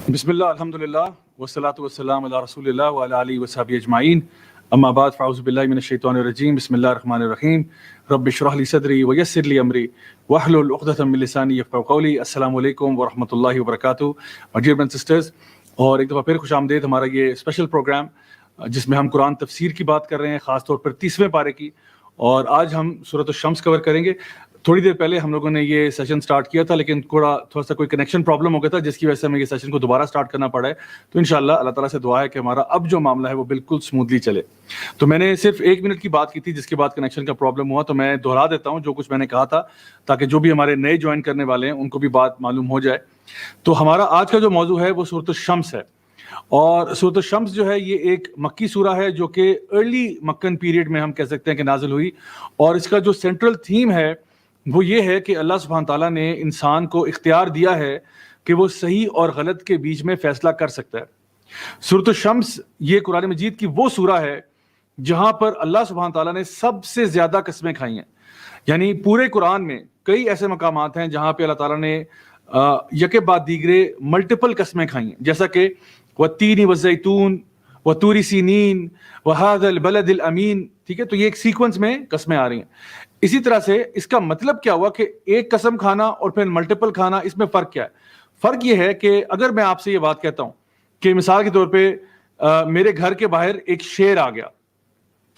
بسم اللہ الحمد للہ والصلاۃ والسلام علی رسول اللہ وعلی آلہ وصحبہ اجمعین، اما بعد فاعوذ باللہ من الشیطان الرجیم، بسم اللہ الرحمن الرحیم، رب اشرح لی صدری ویسر لی امری واحلل عقدۃ من لسانی یفقہوا قولی۔ السلام علیکم ورحمۃ اللہ وبرکاتہ۔ ڈیئر برادرز سسٹرز، اور ایک دفعہ پھر خوش آمدید ہمارا یہ اسپیشل پروگرام جس میں ہم قرآن تفسیر کی بات کر رہے ہیں، خاص طور پر 30ویں پارے کی، اور آج ہم سورۃ الشمس کور کریں گے۔ تھوڑی دیر پہلے ہم لوگوں نے یہ سیشن سٹارٹ کیا تھا، لیکن تھوڑا سا کوئی کنیکشن پرابلم ہو گیا تھا، جس کی وجہ سے ہمیں یہ سیشن کو دوبارہ سٹارٹ کرنا پڑا ہے۔ تو انشاءاللہ اللہ تعالیٰ سے دعا ہے کہ ہمارا اب جو معاملہ ہے وہ بالکل سموتھلی چلے۔ تو میں نے صرف 1 منٹ کی بات کی تھی، جس کے بعد کنیکشن کا پرابلم ہوا، تو میں دہرا دیتا ہوں جو کچھ میں نے کہا تھا، تاکہ جو بھی ہمارے نئے جوائن کرنے والے ہیں ان کو بھی بات معلوم ہو جائے۔ تو ہمارا آج کا جو موضوع ہے وہ سورۃ الشمس ہے، اور سورۃ الشمس جو ہے یہ ایک مکی سورہ ہے جو کہ ارلی مکن پیریڈ میں ہم کہہ سکتے ہیں کہ نازل ہوئی، اور اس کا جو سینٹرل تھیم ہے وہ یہ ہے کہ اللہ سبحانہ تعالیٰ نے انسان کو اختیار دیا ہے کہ وہ صحیح اور غلط کے بیچ میں فیصلہ کر سکتا ہے۔ سورۃ الشمس یہ قرآن مجید کی وہ سورہ ہے جہاں پر اللہ سبحانہ تعالیٰ نے سب سے زیادہ قسمیں کھائی ہیں۔ یعنی پورے قرآن میں کئی ایسے مقامات ہیں جہاں پہ اللہ تعالیٰ نے یکے بعد دیگرے ملٹیپل قسمیں کھائی ہیں، جیسا کہ والتین والزیتون وطور سینین وہذا البلد الامین، ٹھیک ہے، تو یہ ایک سیکوینس میں قسمیں آ رہی ہیں۔ اسی طرح سے اس کا مطلب کیا ہوا کہ ایک قسم کھانا اور پھر ملٹیپل کھانا، اس میں فرق کیا ہے؟ فرق یہ ہے کہ اگر میں آپ سے یہ بات کہتا ہوں کہ مثال کے طور پہ میرے گھر کے باہر ایک شیر آ گیا،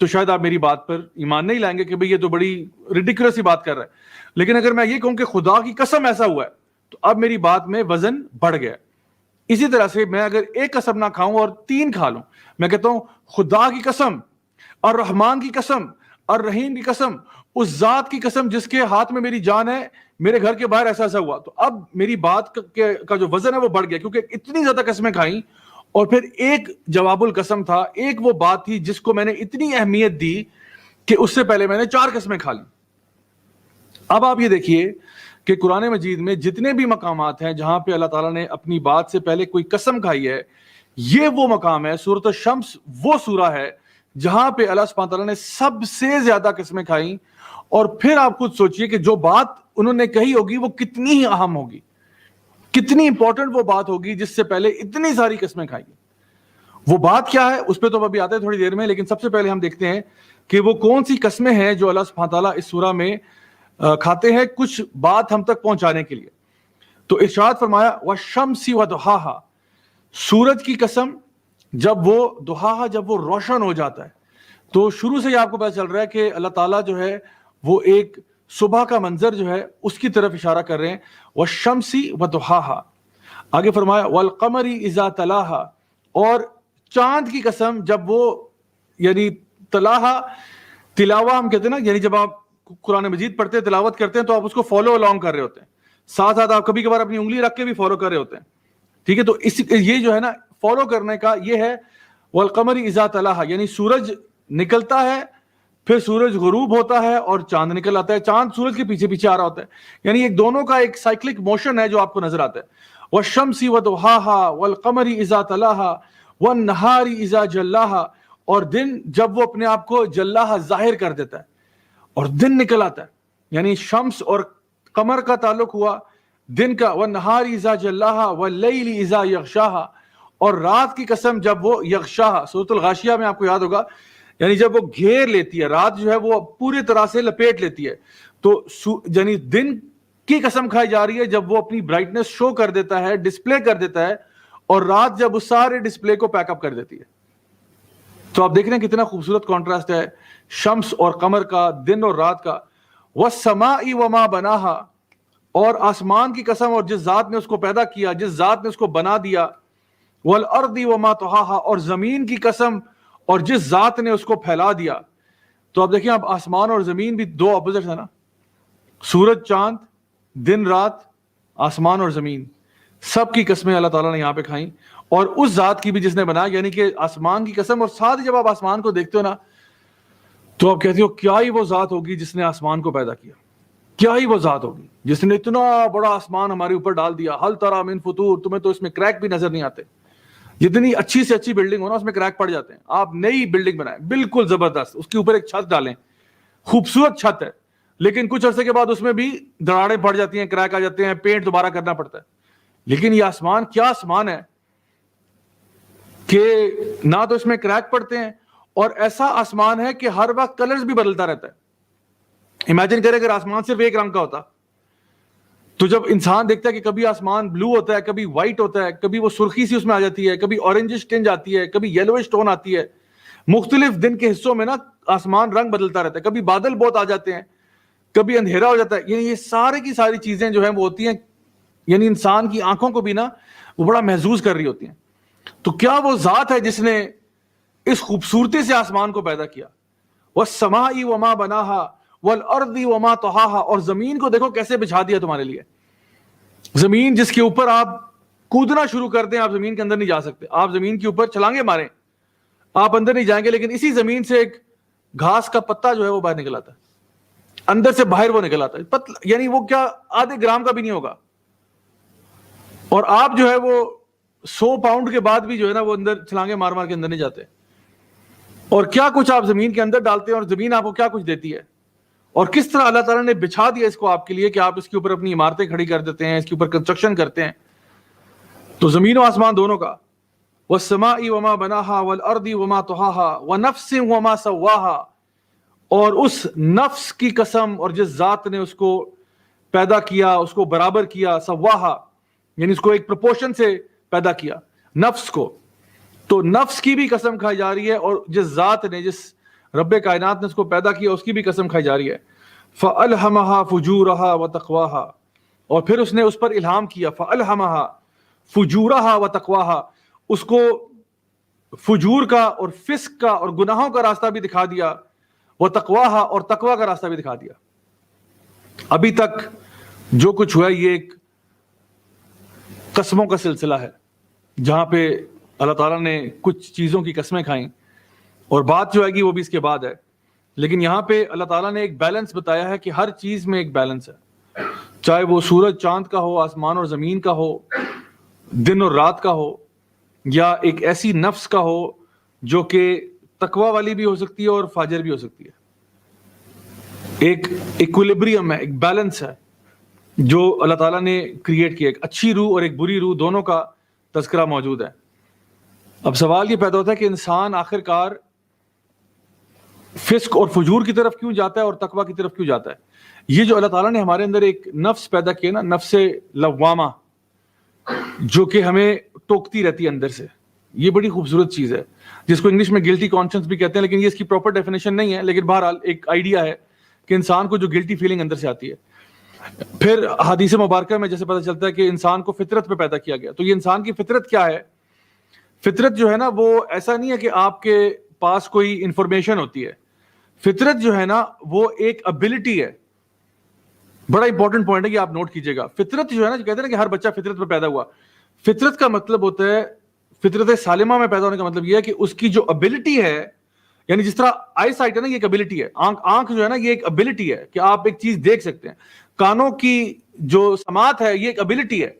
تو شاید آپ میری بات پر ایمان نہیں لائیں گے کہ بھئی یہ تو بڑی ریڈیکولس بات کر رہا ہے۔ لیکن اگر میں یہ کہوں کہ خدا کی قسم ایسا ہوا ہے، تو اب میری بات میں وزن بڑھ گیا۔ اسی طرح سے میں اگر ایک قسم نہ کھاؤں اور 3 کھا لوں، میں کہتا ہوں خدا کی قسم، الرحمن کی قسم، الرحیم کی قسم، اس ذات کی قسم جس کے ہاتھ میں میری جان ہے، میرے گھر کے باہر ایسا ایسا ہوا، تو اب میری بات کا جو وزن ہے وہ بڑھ گیا، کیونکہ اتنی زیادہ قسمیں کھائیں، اور پھر ایک جواب القسم تھا، ایک وہ بات تھی جس کو میں نے اتنی اہمیت دی کہ اس سے پہلے میں نے 4 قسمیں کھا لی۔ اب آپ یہ دیکھیے کہ قرآن مجید میں جتنے بھی مقامات ہیں جہاں پہ اللہ تعالیٰ نے اپنی بات سے پہلے کوئی قسم کھائی ہے، یہ وہ مقام ہے۔ سورۃ الشمس وہ سورہ ہے جہاں پہ اللہ سبحانہ تعالیٰ نے سب سے زیادہ قسمیں کھائیں، اور پھر آپ خود سوچئے کہ جو بات انہوں نے کہی ہوگی وہ کتنی ہی اہم ہوگی، کتنی امپورٹنٹ وہ بات ہوگی جس سے پہلے اتنی ساری قسمیں کھائی۔ وہ بات کیا ہے اس پہ تو ابھی آتے ہیں تھوڑی دیر میں، لیکن سب سے پہلے ہم دیکھتے ہیں کہ وہ کون سی قسمیں ہیں جو اللہ سبحانہ تعالیٰ اس سورہ میں کھاتے ہیں کچھ بات ہم تک پہنچانے کے لیے۔ تو ارشاد فرمایا والشمس وضحاها، سورج کی قسم جب وہ ضحاها، جب وہ روشن ہو جاتا ہے۔ تو شروع سے ہی آپ کو پتہ چل رہا ہے کہ اللہ تعالیٰ جو ہے وہ ایک صبح کا منظر جو ہے اس کی طرف اشارہ کر رہے ہیں، والشمس وضحاها۔ آگے فرمایا والقمر اذا تلاها، اور چاند کی قسم جب وہ، یعنی تلاہا، تلاوہ ہم کہتے ہیں نا، یعنی جب آپ قرآن مجید پڑھتے ہیں، تلاوت کرتے ہیں، تو آپ اس کو فالو الانگ کر رہے ہوتے ہیں، ساتھ ساتھ آپ کبھی کبھار اپنی انگلی رکھ کے بھی فالو کر رہے ہوتے ہیں، ٹھیک ہے۔ تو یہ جو ہے نا فالو کرنے کا یہ ہے والقمر اذا تلاہا، یعنی سورج نکلتا ہے، پھر سورج غروب ہوتا ہے اور چاند نکل آتا ہے، چاند سورج کے پیچھے پیچھے آ رہا ہوتا ہے، یعنی ایک دونوں کا ایک سائیکلک موشن ہے جو آپ کو نظر آتا ہے۔ والشمس وضحاها والقمر اذا تلاها والنہار اذا جلاها، اور دن جب وہ اپنے آپ کو جلاها ظاہر کر دیتا ہے اور دن نکل آتا ہے، یعنی شمس اور قمر کا تعلق ہوا دن کا، والنہار اذا جلاها واللیل اذا یغشاها، اور رات کی قسم جب وہ یغشاها، سورۃ الغاشیہ میں آپ کو یاد ہوگا، یعنی جب وہ گھیر لیتی ہے، رات جو ہے وہ پوری طرح سے لپیٹ لیتی ہے، تو یعنی دن کی قسم کھائی جا رہی ہے جب وہ اپنی برائٹنس شو کر دیتا ہے، ڈسپلے کر دیتا ہے، اور رات جب اس سارے ڈسپلے کو پیک اپ کر دیتی ہے۔ تو آپ دیکھ رہے ہیں کتنا خوبصورت کانٹراسٹ ہے شمس اور قمر کا، دن اور رات کا۔ والسماء وما بناها، اور آسمان کی قسم اور جس ذات نے اس کو پیدا کیا، جس ذات نے اس کو بنا دیا۔ والارض وما طحاها، اور زمین کی قسم اور جس ذات نے اس کو پھیلا دیا۔ تو آپ دیکھیں، اب آسمان اور زمین بھی 2 اپوزٹ ہیں نا، سورج چاند، دن رات، آسمان اور زمین، سب کی قسمیں اللہ تعالیٰ نے یہاں پہ کھائیں، اور اس ذات کی بھی جس نے بنایا، یعنی کہ آسمان کی قسم۔ اور ساتھ جب آپ آسمان کو دیکھتے ہو نا، تو آپ کہتے ہو کیا ہی وہ ذات ہوگی جس نے آسمان کو پیدا کیا، کیا ہی وہ ذات ہوگی جس نے اتنا بڑا آسمان ہمارے اوپر ڈال دیا۔ حل تری من فطور، تمہیں تو اس میں کریک بھی نظر نہیں آتے، جتنی اچھی سے اچھی بلڈنگ ہو نا اس میں کریک پڑ جاتے ہیں۔ آپ نئی بلڈنگ بنائیں بالکل زبردست، اس کے اوپر ایک چھت ڈالیں، خوبصورت چھت ہے، لیکن کچھ عرصے کے بعد اس میں بھی دراڑیں پڑ جاتی ہیں, کریک آ جاتے ہیں, پینٹ دوبارہ کرنا پڑتا ہے. لیکن یہ آسمان کیا آسمان ہے کہ نہ تو اس میں کریک پڑتے ہیں, اور ایسا آسمان ہے کہ ہر وقت کلرز بھی بدلتا رہتا ہے. امیجن کریں اگر آسمان صرف ایک رنگ کا ہوتا تو جب انسان دیکھتا ہے کہ کبھی آسمان بلو ہوتا ہے, کبھی وائٹ ہوتا ہے, کبھی وہ سرخی سی اس میں آ جاتی ہے, کبھی اورنجش ٹنج آتی ہے, کبھی یلوش ٹون آتی ہے, مختلف دن کے حصوں میں نا آسمان رنگ بدلتا رہتا ہے, کبھی بادل بہت آ جاتے ہیں, کبھی اندھیرا ہو جاتا ہے. یعنی یہ سارے کی ساری چیزیں جو ہیں وہ ہوتی ہیں, یعنی انسان کی آنکھوں کو بھی نا وہ بڑا محظوظ کر رہی ہوتی ہیں. تو کیا وہ ذات ہے جس نے اس خوبصورتی سے آسمان کو پیدا کیا, وَالسَّمَاءِ وَمَا بَنَاهَا وَالْأَرْضِ وَمَا طَحَاهَا, اور زمین کو دیکھو کیسے بچھا دیا تمہارے لیے. زمین جس کے اوپر آپ کودنا شروع کر دیں آپ زمین کے اندر نہیں جا سکتے, آپ زمین کے اوپر چھلانگے ماریں آپ اندر نہیں جائیں گے, لیکن اسی زمین سے ایک گھاس کا پتا جو ہے وہ باہر نکل آتا ہے, اندر سے باہر وہ نکل آتا ہے, یعنی وہ کیا آدھے گرام کا بھی نہیں ہوگا, اور آپ جو ہے وہ 100 پاؤنڈ کے بعد بھی جو ہے نا وہ اندر چھلانگے مار مار کے اندر نہیں جاتے. اور کیا کچھ آپ زمین کے اندر ڈالتے ہیں, اور زمین آپ کو کیا کچھ دیتی ہے, اور کس طرح اللہ تعالیٰ نے بچھا دیا اس کو آپ کے لیے کہ آپ اس کے اوپر اپنی عمارتیں کھڑی کر دیتے ہیں, اس کے اوپر کنسٹرکشن کرتے ہیں. تو زمین و آسمان دونوں کا, وَالسَّمَاءِ وَمَا بَنَاهَا وَالْأَرْضِ وَمَا طَحَاهَا وَنَفْسٍ وَمَا سَوَّاهَا, اور اس نفس کی قسم اور جس ذات نے اس کو پیدا کیا, اس کو برابر کیا, سواہا یعنی اس کو ایک پروپورشن سے پیدا کیا نفس کو. تو نفس کی بھی قسم کھائی جا رہی ہے, اور جس ذات نے, جس رب کائنات نے اس کو پیدا کیا اس کی بھی قسم کھائی جا رہی ہے. فَأَلْهَمَهَا فُجُورَهَا وَتَقْوَاهَا, اور پھر اس نے اس پر الہام کیا, فَأَلْهَمَهَا فُجُورَهَا وَتَقْوَاهَا, اس کو فجور کا اور فسق کا اور گناہوں کا راستہ بھی دکھا دیا, وَتَقْوَاهَا, اور تقوی کا راستہ بھی دکھا دیا. ابھی تک جو کچھ ہوا یہ ایک قسموں کا سلسلہ ہے جہاں پہ اللہ تعالیٰ نے کچھ چیزوں کی قسمیں کھائیں, اور بات جو آئے گی وہ بھی اس کے بعد ہے. لیکن یہاں پہ اللہ تعالیٰ نے ایک بیلنس بتایا ہے کہ ہر چیز میں ایک بیلنس ہے, چاہے وہ سورج چاند کا ہو, آسمان اور زمین کا ہو, دن اور رات کا ہو, یا ایک ایسی نفس کا ہو جو کہ تقوی والی بھی ہو سکتی ہے اور فاجر بھی ہو سکتی ہے. ایک ایکولیبریم ہے, ایک بیلنس ہے جو اللہ تعالیٰ نے کریٹ کیا, ایک اچھی روح اور ایک بری روح دونوں کا تذکرہ موجود ہے. اب سوال یہ پیدا ہوتا ہے کہ انسان آخر کار فسق اور فجور کی طرف کیوں جاتا ہے اور تقوی کی طرف کیوں جاتا ہے. یہ جو اللہ تعالیٰ نے ہمارے اندر ایک نفس پیدا کیا نا, نفس لوامہ, جو کہ ہمیں ٹوکتی رہتی ہے اندر سے, یہ بڑی خوبصورت چیز ہے جس کو انگلش میں گلٹی کانشنس بھی کہتے ہیں, لیکن یہ اس کی پراپر ڈیفینیشن نہیں ہے, لیکن بہرحال ایک آئیڈیا ہے کہ انسان کو جو گلٹی فیلنگ اندر سے آتی ہے. پھر حدیث مبارکہ میں جیسے پتہ چلتا ہے کہ انسان کو فطرت پہ پیدا کیا گیا. تو یہ انسان کی فطرت کیا ہے؟ فطرت جو ہے نا وہ ایسا نہیں ہے کہ آپ کے پاس کوئی انفارمیشن ہوتی ہے. فطرت جو ہے نا وہ ایک ابیلٹی ہے. بڑا امپورٹنٹ پوائنٹ ہے کہ آپ نوٹ کیجئے گا. فطرت جو ہے نا, جو کہتے ہیں کہ ہر بچہ فطرت پہ پیدا ہوا, فطرت کا مطلب ہوتا ہے, فطرت سالمہ میں پیدا ہونے کا مطلب یہ ہے کہ اس کی جو ابیلٹی ہے, یعنی جس طرح آئی سائٹ ہے نا, یہ ایک ابیلٹی ہے. آنکھ جو ہے نا یہ ایک ابیلٹی ہے کہ آپ ایک چیز دیکھ سکتے ہیں. کانوں کی جو سماعت ہے یہ ایک ابیلٹی ہے.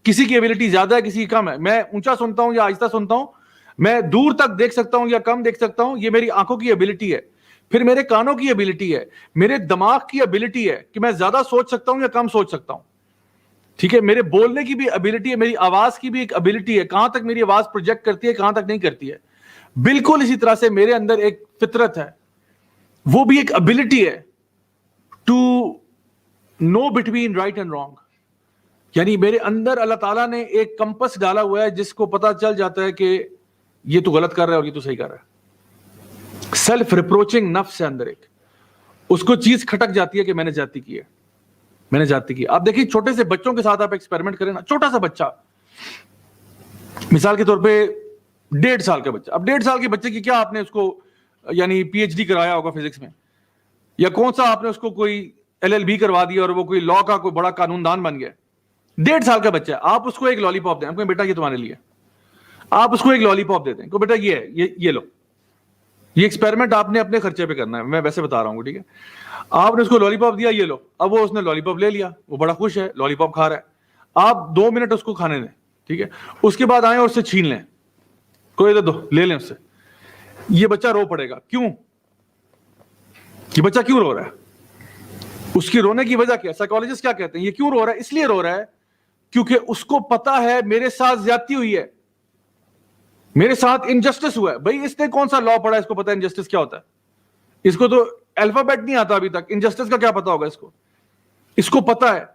کسی کی ابیلٹی زیادہ ہے, کسی کی کم ہے. میں اونچا سنتا ہوں یا آہستہ سنتا ہوں, میں دور تک دیکھ سکتا ہوں یا کم دیکھ سکتا ہوں, یہ میری آنکھوں کی ابیلٹی ہے. پھر میرے کانوں کی ابیلٹی ہے, میرے دماغ کی ابیلٹی ہے کہ میں زیادہ سوچ سکتا ہوں یا کم سوچ سکتا ہوں. ٹھیک ہے, میرے بولنے کی بھی ابیلٹی ہے, میری آواز کی بھی ایک ابیلٹی ہے, کہاں تک میری آواز پروجیکٹ کرتی ہے, کہاں تک نہیں کرتی ہے. بالکل اسی طرح سے میرے اندر ایک فطرت ہے, وہ بھی ایک ابیلٹی ہے to know between right and wrong. یعنی میرے اندر اللہ تعالیٰ نے ایک کمپس ڈالا ہوا ہے جس کو پتا چل جاتا ہے کہ یہ تو غلط کر رہا ہے اور یہ تو صحیح کر رہا ہے. سیلف ریپروچنگ نفس ہے اندر ایک, اس کو چیز کھٹک جاتی ہے کہ میں نے زیادتی کی ہے, میں نے زیادتی کی. آپ دیکھیے چھوٹے سے بچوں کے ساتھ آپ ایکسپیریمنٹ کریں نا, چھوٹا سا بچہ مثال کے طور پہ 1.5 سال کا بچہ. اب 1.5 سال کے بچے کی کیا آپ نے اس کو یعنی پی ایچ ڈی کرایا ہوگا فزکس میں, یا کون سا آپ نے اس کو کوئی LLB کروا دیا اور وہ کوئی لا کا کوئی بڑا قانون دان بن گیا. 1.5 سال کا بچہ ہے, آپ اس کو ایک لالی پاپ دیں, آپ کہیں بیٹا یہ تمہارے لیے, آپ اس کو ایک لالی پاپ دیتے ہیں, کو بیٹا یہ ہے, یہ لو. یہ ایکسپیریمنٹ آپ نے اپنے خرچے پہ کرنا ہے, میں ویسے بتا رہا ہوں, ٹھیک ہے. آپ نے اس کو لالی پاپ دیا, یہ لو. اب وہ اس نے لالی پاپ لے لیا, وہ بڑا خوش ہے, لالی پاپ کھا رہا ہے. آپ 2 منٹ اس کو کھانے دیں, ٹھیک ہے. اس کے بعد آئیں اور اس سے چھین لیں, کوئی دے دو, لے لیں اس سے. یہ بچہ رو پڑے گا. کیوں؟ یہ بچہ کیوں رو رہا ہے؟ اس کی رونے کی وجہ کیا؟ سائیکالوجسٹ کیا کہتے ہیں؟ یہ کیوں رو رہا ہے؟ اس لیے رو رہا ہے کیونکہ اس کو پتا ہے میرے ساتھ زیادتی ہوئی ہے، میرے ساتھ انجسٹس ہوا ہے. بھائی اس نے کون سا لا پڑھا ہے اس کو پتا ہے انجسٹس کیا ہوتا ہے؟ اس کو تو الفابیٹ نہیں آتا ابھی تک، انجسٹس کا کیا پتا ہوگا اس کو پتا ہے.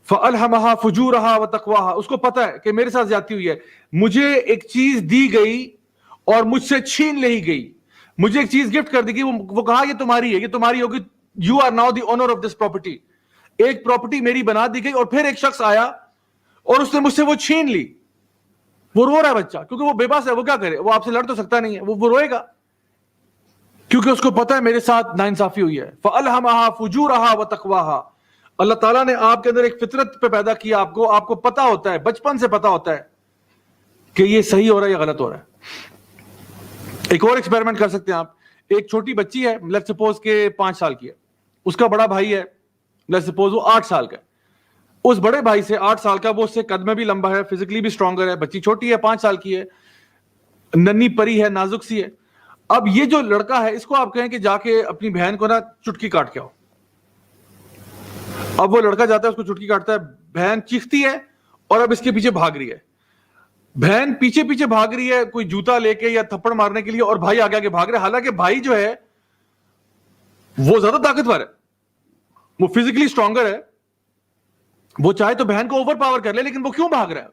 فَأَلْهَمَهَا فُجُورَهَا وَتَقْوَاهَا، اس کو پتا ہے کہ میرے ساتھ زیادتی ہوئی ہے، مجھے ایک چیز دی گئی اور مجھ سے چھین لی گئی، مجھے ایک چیز گفٹ کر دی گئی، وہ کہا یہ تمہاری ہے، یہ تمہاری ہوگی، you are now the owner of this property. ایک پراپرٹی میری بنا دی گئی اور پھر ایک شخص آیا اور اس نے مجھ سے وہ چھین لی. وہ رو رہا ہے بچہ کیونکہ وہ بے بس ہے، وہ کیا کرے؟ وہ آپ سے لڑ تو سکتا نہیں ہے، وہ روئے گا کیونکہ اس کو پتا ہے میرے ساتھ ناانصافی ہوئی ہے. فَأَلْهَمَهَا فُجُورَهَا وَتَقْوَاهَا، اللہ تعالیٰ نے آپ کے اندر ایک فطرت پہ پیدا کیا، آپ کو پتا ہوتا ہے، بچپن سے پتا ہوتا ہے کہ یہ صحیح ہو رہا ہے یا غلط ہو رہا ہے. ایک اور ایکسپیریمنٹ کر سکتے ہیں آپ. ایک چھوٹی بچی ہے، لیٹس سپوز کہ 5 سال کی ہے، اس کا بڑا بھائی ہے، لیٹس سپوز وہ 8 سال کا ہے. اس بڑے بھائی سے 8 سال کا، وہ اس سے قد میں بھی لمبا ہے، فزیکلی بھی اسٹرانگر ہے، بچی چھوٹی ہے، 5 سال کی ہے، ننھی پری ہے، نازک سی ہے. اب یہ جو لڑکا ہے اس کو آپ کہیں کہ جا کے اپنی بہن کو نا چٹکی کاٹ کے آؤ. اب وہ لڑکا جاتا ہے، اس کو چٹکی کاٹتا ہے، بہن چیختی ہے اور اب اس کے پیچھے بھاگ رہی ہے. بہن پیچھے پیچھے بھاگ رہی ہے کوئی جوتا لے کے یا تھپڑ مارنے کے لیے، اور بھائی آگے آگے بھاگ رہا ہے. حالانکہ بھائی جو ہے وہ زیادہ طاقتور ہے، وہ فزیکلی اسٹرانگر ہے، وہ چاہے تو بہن کو اوور پاور کر لے، لیکن وہ کیوں بھاگ رہا ہے؟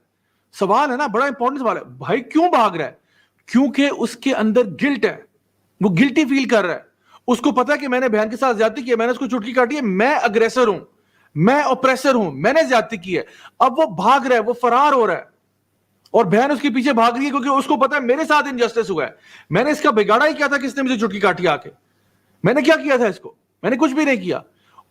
سوال ہے نا، بڑا امپورٹنٹ سوال ہے. بھائی کیوں بھاگ رہا ہے؟ کیونکہ اس کے اندر گلٹ ہے، وہ گلٹی فیل کر رہا ہے. اس کو پتا ہے کہ میں نے بہن کے ساتھ زیادتی کی ہے، میں نے اس کو چٹکی کاٹی ہے، میں اگریسر ہوں، میں اوپریسر ہوں، میں نے زیادتی کی ہے. اب وہ بھاگ رہا ہے، وہ فرار ہو رہا ہے، اور بہن اس کے پیچھے بھاگ رہی ہے کیونکہ اس کو پتا ہے میرے ساتھ انجسٹس ہوا ہے، میں نے اس کا بگاڑا ہی کیا تھا، کس نے مجھے چٹکی کاٹی آ کے، میں نے کیا کیا تھا اس کو؟ میں نے کچھ بھی نہیں کیا.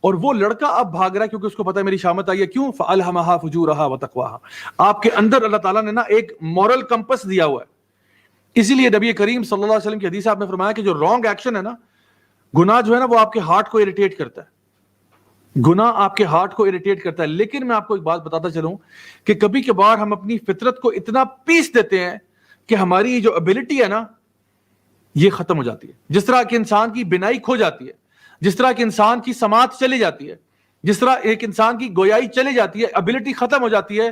اور وہ لڑکا اب بھاگ رہا ہے کیونکہ اس کو پتا ہے میری شامت آئی ہے. کیوں؟ فَأَلْهَمَهَا فُجُورَهَا وَتَقْوَاهَا. آپ کے اندر اللہ تعالیٰ نے نا ایک مورل کمپس دیا ہوا ہے. اسی لیے نبی کریم صلی اللہ علیہ وسلم کی حدیث آپ نے فرمایا کہ جو رانگ ایکشن ہے نا، گناہ جو ہے نا، وہ آپ کے ہارٹ کو اریٹیٹ کرتا ہے، گناہ آپ کے ہارٹ کو اریٹیٹ کرتا ہے. لیکن میں آپ کو ایک بات بتاتا چلوں کہ کبھی کبھار ہم اپنی فطرت کو اتنا پیس دیتے ہیں کہ ہماری جو ابیلٹی ہے نا یہ ختم ہو جاتی ہے. جس طرح کہ انسان کی بینائی کھو جاتی ہے، جس طرح کہ انسان کی سماعت چلی جاتی ہے، جس طرح ایک انسان کی گویائی چلی جاتی ہے، ابیلٹی ختم ہو جاتی ہے،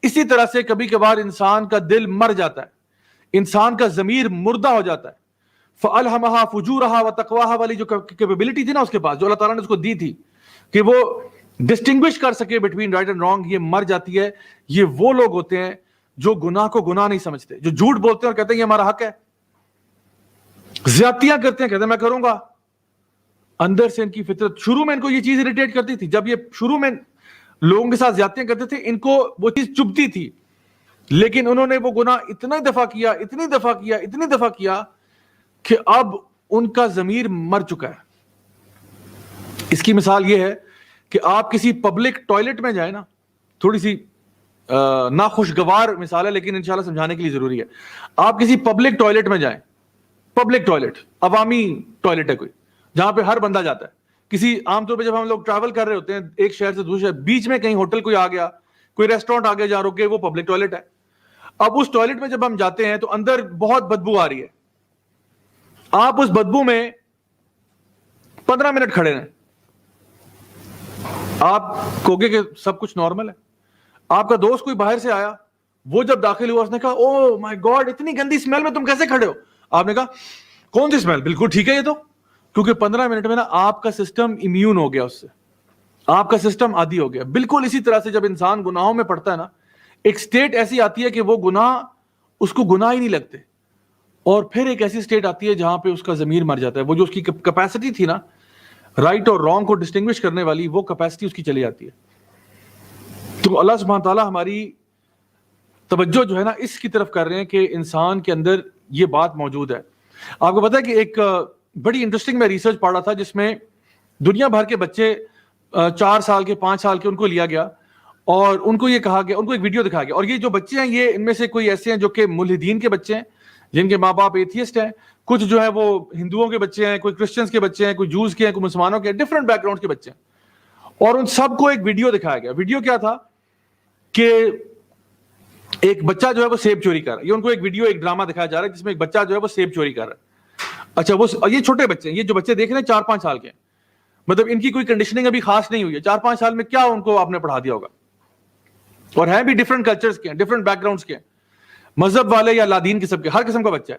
اسی طرح سے کبھی کبھار انسان کا دل مر جاتا ہے، انسان کا ضمیر مردہ ہو جاتا ہے. فَأَلْهَمَهَا فُجُورَهَا وَتَقْوَاهَا والی جو کیپیبلٹی تھی نا اس کے پاس، جو اللہ تعالیٰ نے اس کو دی تھی کہ وہ ڈسٹنگوش کر سکے بٹوین رائٹ اینڈ رانگ، یہ مر جاتی ہے. یہ وہ لوگ ہوتے ہیں جو گناہ کو گناہ نہیں سمجھتے، جو جھوٹ بولتے ہیں اور کہتے ہیں یہ ہمارا حق ہے، زیادتیاں کرتے ہیں، کہتے ہیں میں کروں گا. اندر سے ان کی فطرت، شروع میں ان کو یہ چیز اریٹیٹ کرتی تھی، جب یہ شروع میں لوگوں کے ساتھ زیادتیاں کرتے تھے ان کو وہ چیز چبھتی تھی، لیکن انہوں نے وہ گناہ اتنا دفعہ کیا، اتنی دفعہ کیا، اتنی دفعہ کیا کہ اب ان کا ضمیر مر چکا ہے. اس کی مثال یہ ہے کہ آپ کسی پبلک ٹوائلٹ میں جائیں نا، تھوڑی سی ناخوشگوار مثال ہے لیکن انشاءاللہ سمجھانے کے لیے ضروری ہے. آپ کسی پبلک ٹوائلٹ میں جائیں، پبلک ٹوائلٹ عوامی ٹوائلٹ ہے کوئی جہاں پہ ہر بندہ جاتا ہے. کسی عام طور پہ جب ہم لوگ ٹریول کر رہے ہوتے ہیں ایک شہر سے دوسرے شہر، بیچ میں کہیں ہوٹل کوئی آ گیا، کوئی ریسٹورینٹ آ گیا جہاں رکے، وہ پبلک ٹوائلٹ ہے. اب اس ٹوائلٹ میں جب ہم جاتے ہیں تو اندر بہت بدبو آ رہی ہے، آپ اس بدبو میں 15 منٹ کھڑے رہیں، آپ کہوگے کہ سب کچھ نارمل ہے. آپ کا دوست کوئی باہر سے آیا، وہ جب داخل ہوا اس نے کہا او مائی گاڈ اتنی گندی اسمیل میں تم کیسے کھڑے ہو؟ آپ نے کہا کون سی اسمیل؟ بالکل ٹھیک ہے یہ تو. کیونکہ 15 منٹ میں نا آپ کا سسٹم امیون ہو گیا، اس سے آپ کا سسٹم عادی ہو گیا. بالکل اسی طرح سے جب انسان گناہوں میں پڑتا ہے نا، ایک سٹیٹ ایسی آتی ہے کہ وہ گناہ اس کو گناہ ہی نہیں لگتے، اور پھر ایک ایسی سٹیٹ آتی ہے جہاں پہ اس کا ضمیر مر جاتا ہے. وہ جو اس کی کیپیسٹی تھی نا رائٹ اور رانگ کو ڈسٹنگوش کرنے والی، وہ کیپیسٹی اس کی چلی جاتی ہے. تو اللہ سبحانہ تعالیٰ ہماری توجہ جو ہے نا اس کی طرف کر رہے ہیں کہ انسان کے اندر یہ بات موجود ہے. آپ کو پتا ہے کہ ایک بڑی انٹرسٹنگ میں ریسرچ پڑھ رہا تھا جس میں دنیا بھر کے بچے 4 سال کے 5 سال کے ان کو لیا گیا اور ان کو یہ کہا گیا، ان کو ایک ویڈیو دکھایا گیا، اور یہ جو بچے ہیں یہ ان میں سے کوئی ایسے ہیں جو کہ ملحدین کے بچے ہیں جن کے ماں باپ ایتھیسٹ ہیں، کچھ جو ہے وہ ہندوؤں کے بچے ہیں، کوئی کرسچنز کے بچے ہیں، کوئی جوز کے ہیں، کوئی مسلمانوں کے، ڈفرنٹ بیک گراؤنڈ کے بچے ہیں. اور ان سب کو ایک ویڈیو دکھایا گیا. ویڈیو کیا تھا کہ ایک بچہ جو ہے وہ سیب چوری کر رہا ہے. یہ ان کو ایک ویڈیو، ایک ڈرامہ دکھایا جا رہا ہے جس میں ایک بچہ جو ہے وہ سیب چوری کر رہا ہے. اچھا وہ یہ چھوٹے بچے ہیں، یہ جو بچے دیکھ رہے ہیں 4-5 سال کے ہیں. مطلب ان کی کوئی کنڈیشننگ ابھی خاص نہیں ہوئی ہے, 4-5 سال میں کیا ان کو آپ نے پڑھا دیا ہوگا. اور ہیں بھی ڈفرنٹ کلچرز کے ہیں, ڈفرنٹ بیک گراؤنڈس کے ہیں, مذہب والے یا لادین قسم کے, ہر قسم کا بچہ ہے.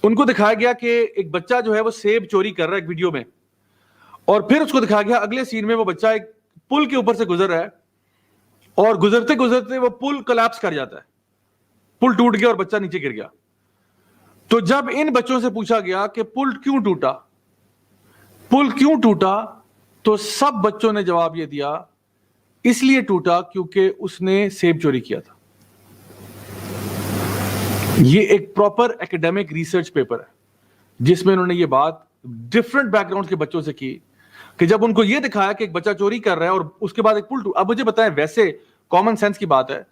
ان کو دکھایا گیا کہ ایک بچہ جو ہے وہ سیب چوری کر رہا ہے ایک ویڈیو میں, اور پھر اس کو دکھایا گیا اگلے سین میں وہ بچہ ایک پل کے اوپر سے گزر رہا ہے, اور گزرتے گزرتے وہ پل کلیپس کر جاتا ہے, پل ٹوٹ گیا اور بچہ نیچے گر گیا. تو جب ان بچوں سے پوچھا گیا کہ پل کیوں ٹوٹا, پل کیوں ٹوٹا, تو سب بچوں نے جواب یہ دیا اس لیے ٹوٹا کیونکہ اس نے سیب چوری کیا تھا. یہ ایک پراپر ایکیڈیمک ریسرچ پیپر ہے جس میں انہوں نے یہ بات ڈفرنٹ بیک گراؤنڈ کے بچوں سے کی کہ جب ان کو یہ دکھایا کہ ایک بچہ چوری کر رہا ہے اور اس کے بعد ایک پل ٹوٹا. اب مجھے بتائیں, ویسے کامن سینس کی بات ہے,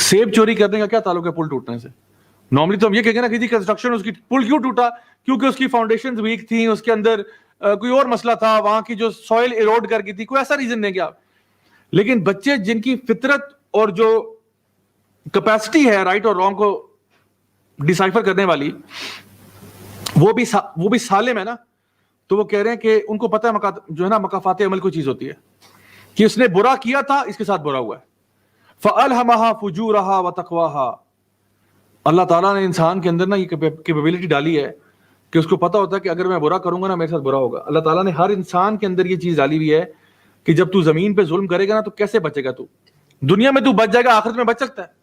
سیب چوری کرنے کا کیا تعلق ہے پل ٹوٹنے سے؟ نارملی تو ہم یہ کہیں گے نا کہ کنسٹرکشن اس کی پل کیوں ٹوٹا, کیونکہ اس کی فاؤنڈیشنز ویک تھیں, اس کے اندر کوئی اور مسئلہ تھا, وہاں کی جو سوئل ایروڈ کر گئی تھی, کوئی ایسا ریزن نہیں کیا. لیکن بچے جن کی فطرت اور جو کیپیسٹی ہے رائٹ اور رانگ کو ڈیسائفر کرنے والی, وہ بھی سالم ہے نا, تو وہ کہہ رہے ہیں کہ ان کو پتہ ہے جو ہے نا مکافات عمل کوئی چیز ہوتی ہے کہ اس نے برا کیا تھا, اس کے ساتھ برا ہوا ہے. فَأَلْهَمَهَا فُجُورَهَا وَتَقْوَاهَا. اللہ تعالیٰ نے انسان کے اندر نا یہ کیپیبلٹی ڈالی ہے کہ اس کو پتا ہوتا ہے کہ اگر میں برا کروں گا نا میرے ساتھ برا ہوگا. اللہ تعالیٰ نے ہر انسان کے اندر یہ چیز ڈالی ہوئی ہے کہ جب تو زمین پہ ظلم کرے گا نا تو کیسے بچے گا. تو دنیا میں تو بچ جائے گا, آخرت میں بچ سکتا ہے؟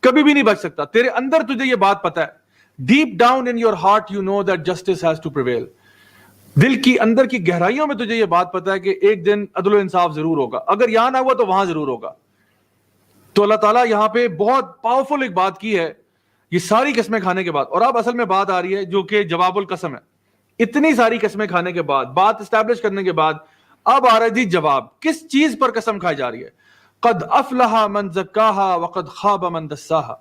کبھی بھی نہیں بچ سکتا. تیرے اندر تجھے یہ بات پتا ہے, deep down in your heart you know that justice has to prevail. دل کی اندر کی گہرائیوں میں تجھے یہ بات پتا ہے کہ ایک دن عدل و انصاف ضرور ہوگا, اگر یہاں نہ ہوا تو وہاں ضرور ہوگا. تو اللہ تعالیٰ یہاں پہ بہت پاورفل ایک بات کی ہے یہ ساری قسمیں کھانے کے بعد. اور اب اصل میں بات آ رہی ہے جو کہ جواب القسم ہے. اتنی ساری قسمیں کھانے کے بعد, بات اسٹیبلش کرنے کے بعد, اب آ رہا ہے جی جواب. کس چیز پر قسم کھائی جا رہی ہے؟ قد افلح من زکاہا وقد خاب من دساہا.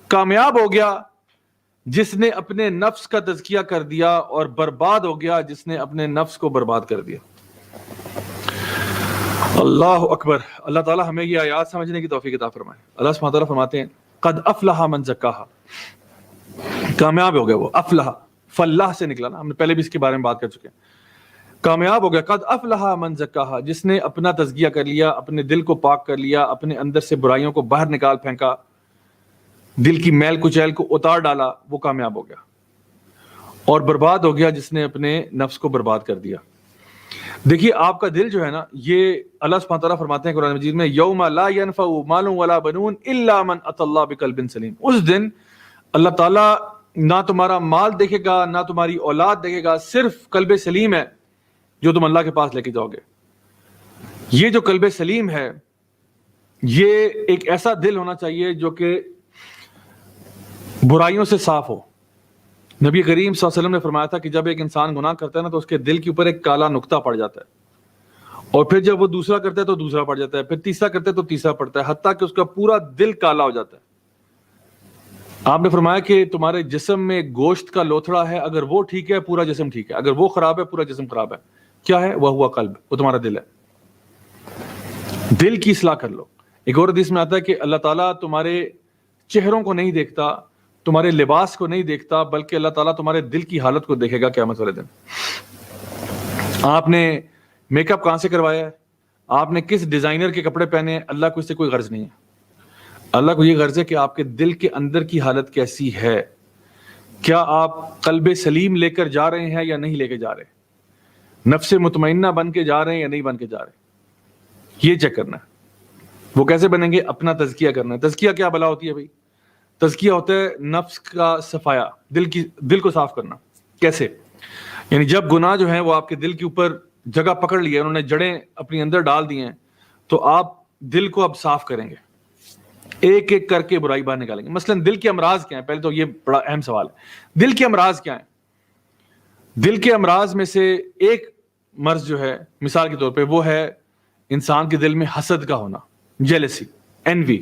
کامیاب ہو گیا جس نے اپنے نفس کا تزکیہ کر دیا, اور برباد ہو گیا جس نے اپنے نفس کو برباد کر دیا. اللہ اکبر. اللہ تعالیٰ ہمیں یہ آیات سمجھنے کی توفیق عطا فرمائے. اللہ سبحانہ تعالیٰ فرماتے ہیں قد افلح من زکاہا, کامیاب ہو گیا وہ. افلح فلاح سے نکلا نا, ہم نے پہلے بھی اس کے بارے میں بات کر چکے ہیں. کامیاب ہو گیا قد افلح من زکاہا, جس نے اپنا تزکیہ کر لیا, اپنے دل کو پاک کر لیا, اپنے اندر سے برائیوں کو باہر نکال پھینکا, دل کی میل کچیل کو اتار ڈالا, وہ کامیاب ہو گیا. اور برباد ہو گیا جس نے اپنے نفس کو برباد کر دیا. دیکھیے آپ کا دل جو ہے نا, یہ اللہ سبحانہ تعالیٰ فرماتے ہیں قرآن مجید میں یوم لا ينفع مال ولا بنون الا من اتى اللہ بقلب سلیم. اس دن اللہ تعالیٰ نہ تمہارا مال دیکھے گا نہ تمہاری اولاد دیکھے گا, صرف قلب سلیم ہے جو تم اللہ کے پاس لے کے جاؤ گے. یہ جو قلب سلیم ہے یہ ایک ایسا دل ہونا چاہیے جو کہ برائیوں سے صاف ہو. نبی کریم صلی اللہ علیہ وسلم نے فرمایا تھا کہ جب ایک انسان گناہ کرتا ہے نا تو اس کے دل کے اوپر ایک کالا نقطہ پڑ جاتا ہے, اور پھر جب وہ دوسرا کرتا ہے تو دوسرا پڑ جاتا ہے, پھر تیسرا کرتا ہے تو تیسرا پڑتا ہے, حتیٰ کہ اس کا پورا دل کالا ہو جاتا ہے. آپ نے فرمایا کہ تمہارے جسم میں گوشت کا لوتھڑا ہے, اگر وہ ٹھیک ہے پورا جسم ٹھیک ہے, اگر وہ خراب ہے پورا جسم خراب ہے. کیا ہے وہ؟ ہوا قلب, وہ تمہارا دل ہے. دل کی اصلاح کر لو. ایک اور حدیث میں آتا ہے کہ اللہ تعالیٰ تمہارے چہروں کو نہیں دیکھتا, تمہارے لباس کو نہیں دیکھتا, بلکہ اللہ تعالیٰ تمہارے دل کی حالت کو دیکھے گا قیامت والے دن. آپ نے میک اپ کہاں سے کروایا ہے, آپ نے کس ڈیزائنر کے کپڑے پہنے ہیں, اللہ کو اس سے کوئی غرض نہیں ہے. اللہ کو یہ غرض ہے کہ آپ کے دل کے اندر کی حالت کیسی ہے, کیا آپ قلب سلیم لے کر جا رہے ہیں یا نہیں لے کے جا رہے, نفس مطمئنہ بن کے جا رہے ہیں یا نہیں بن کے جا رہے. یہ چیک کرنا ہے. وہ کیسے بنیں گے؟ اپنا تزکیہ کرنا ہے. تزکیہ کیا بلا ہوتی ہے بھائی؟ تزکیہ ہوتا ہے نفس کا صفایا, دل کو صاف کرنا. کیسے؟ یعنی جب گناہ جو ہیں وہ آپ کے دل کے اوپر جگہ پکڑ لیے, انہوں نے جڑیں اپنی اندر ڈال دی ہیں, تو آپ دل کو اب صاف کریں گے, ایک ایک کر کے برائی باہر نکالیں گے. مثلا دل کے امراض کیا ہیں؟ پہلے تو یہ بڑا اہم سوال ہے, دل کے امراض کیا ہیں؟ دل کے امراض میں سے ایک مرض جو ہے مثال کے طور پہ وہ ہے انسان کے دل میں حسد کا ہونا, جیلسی, انوی.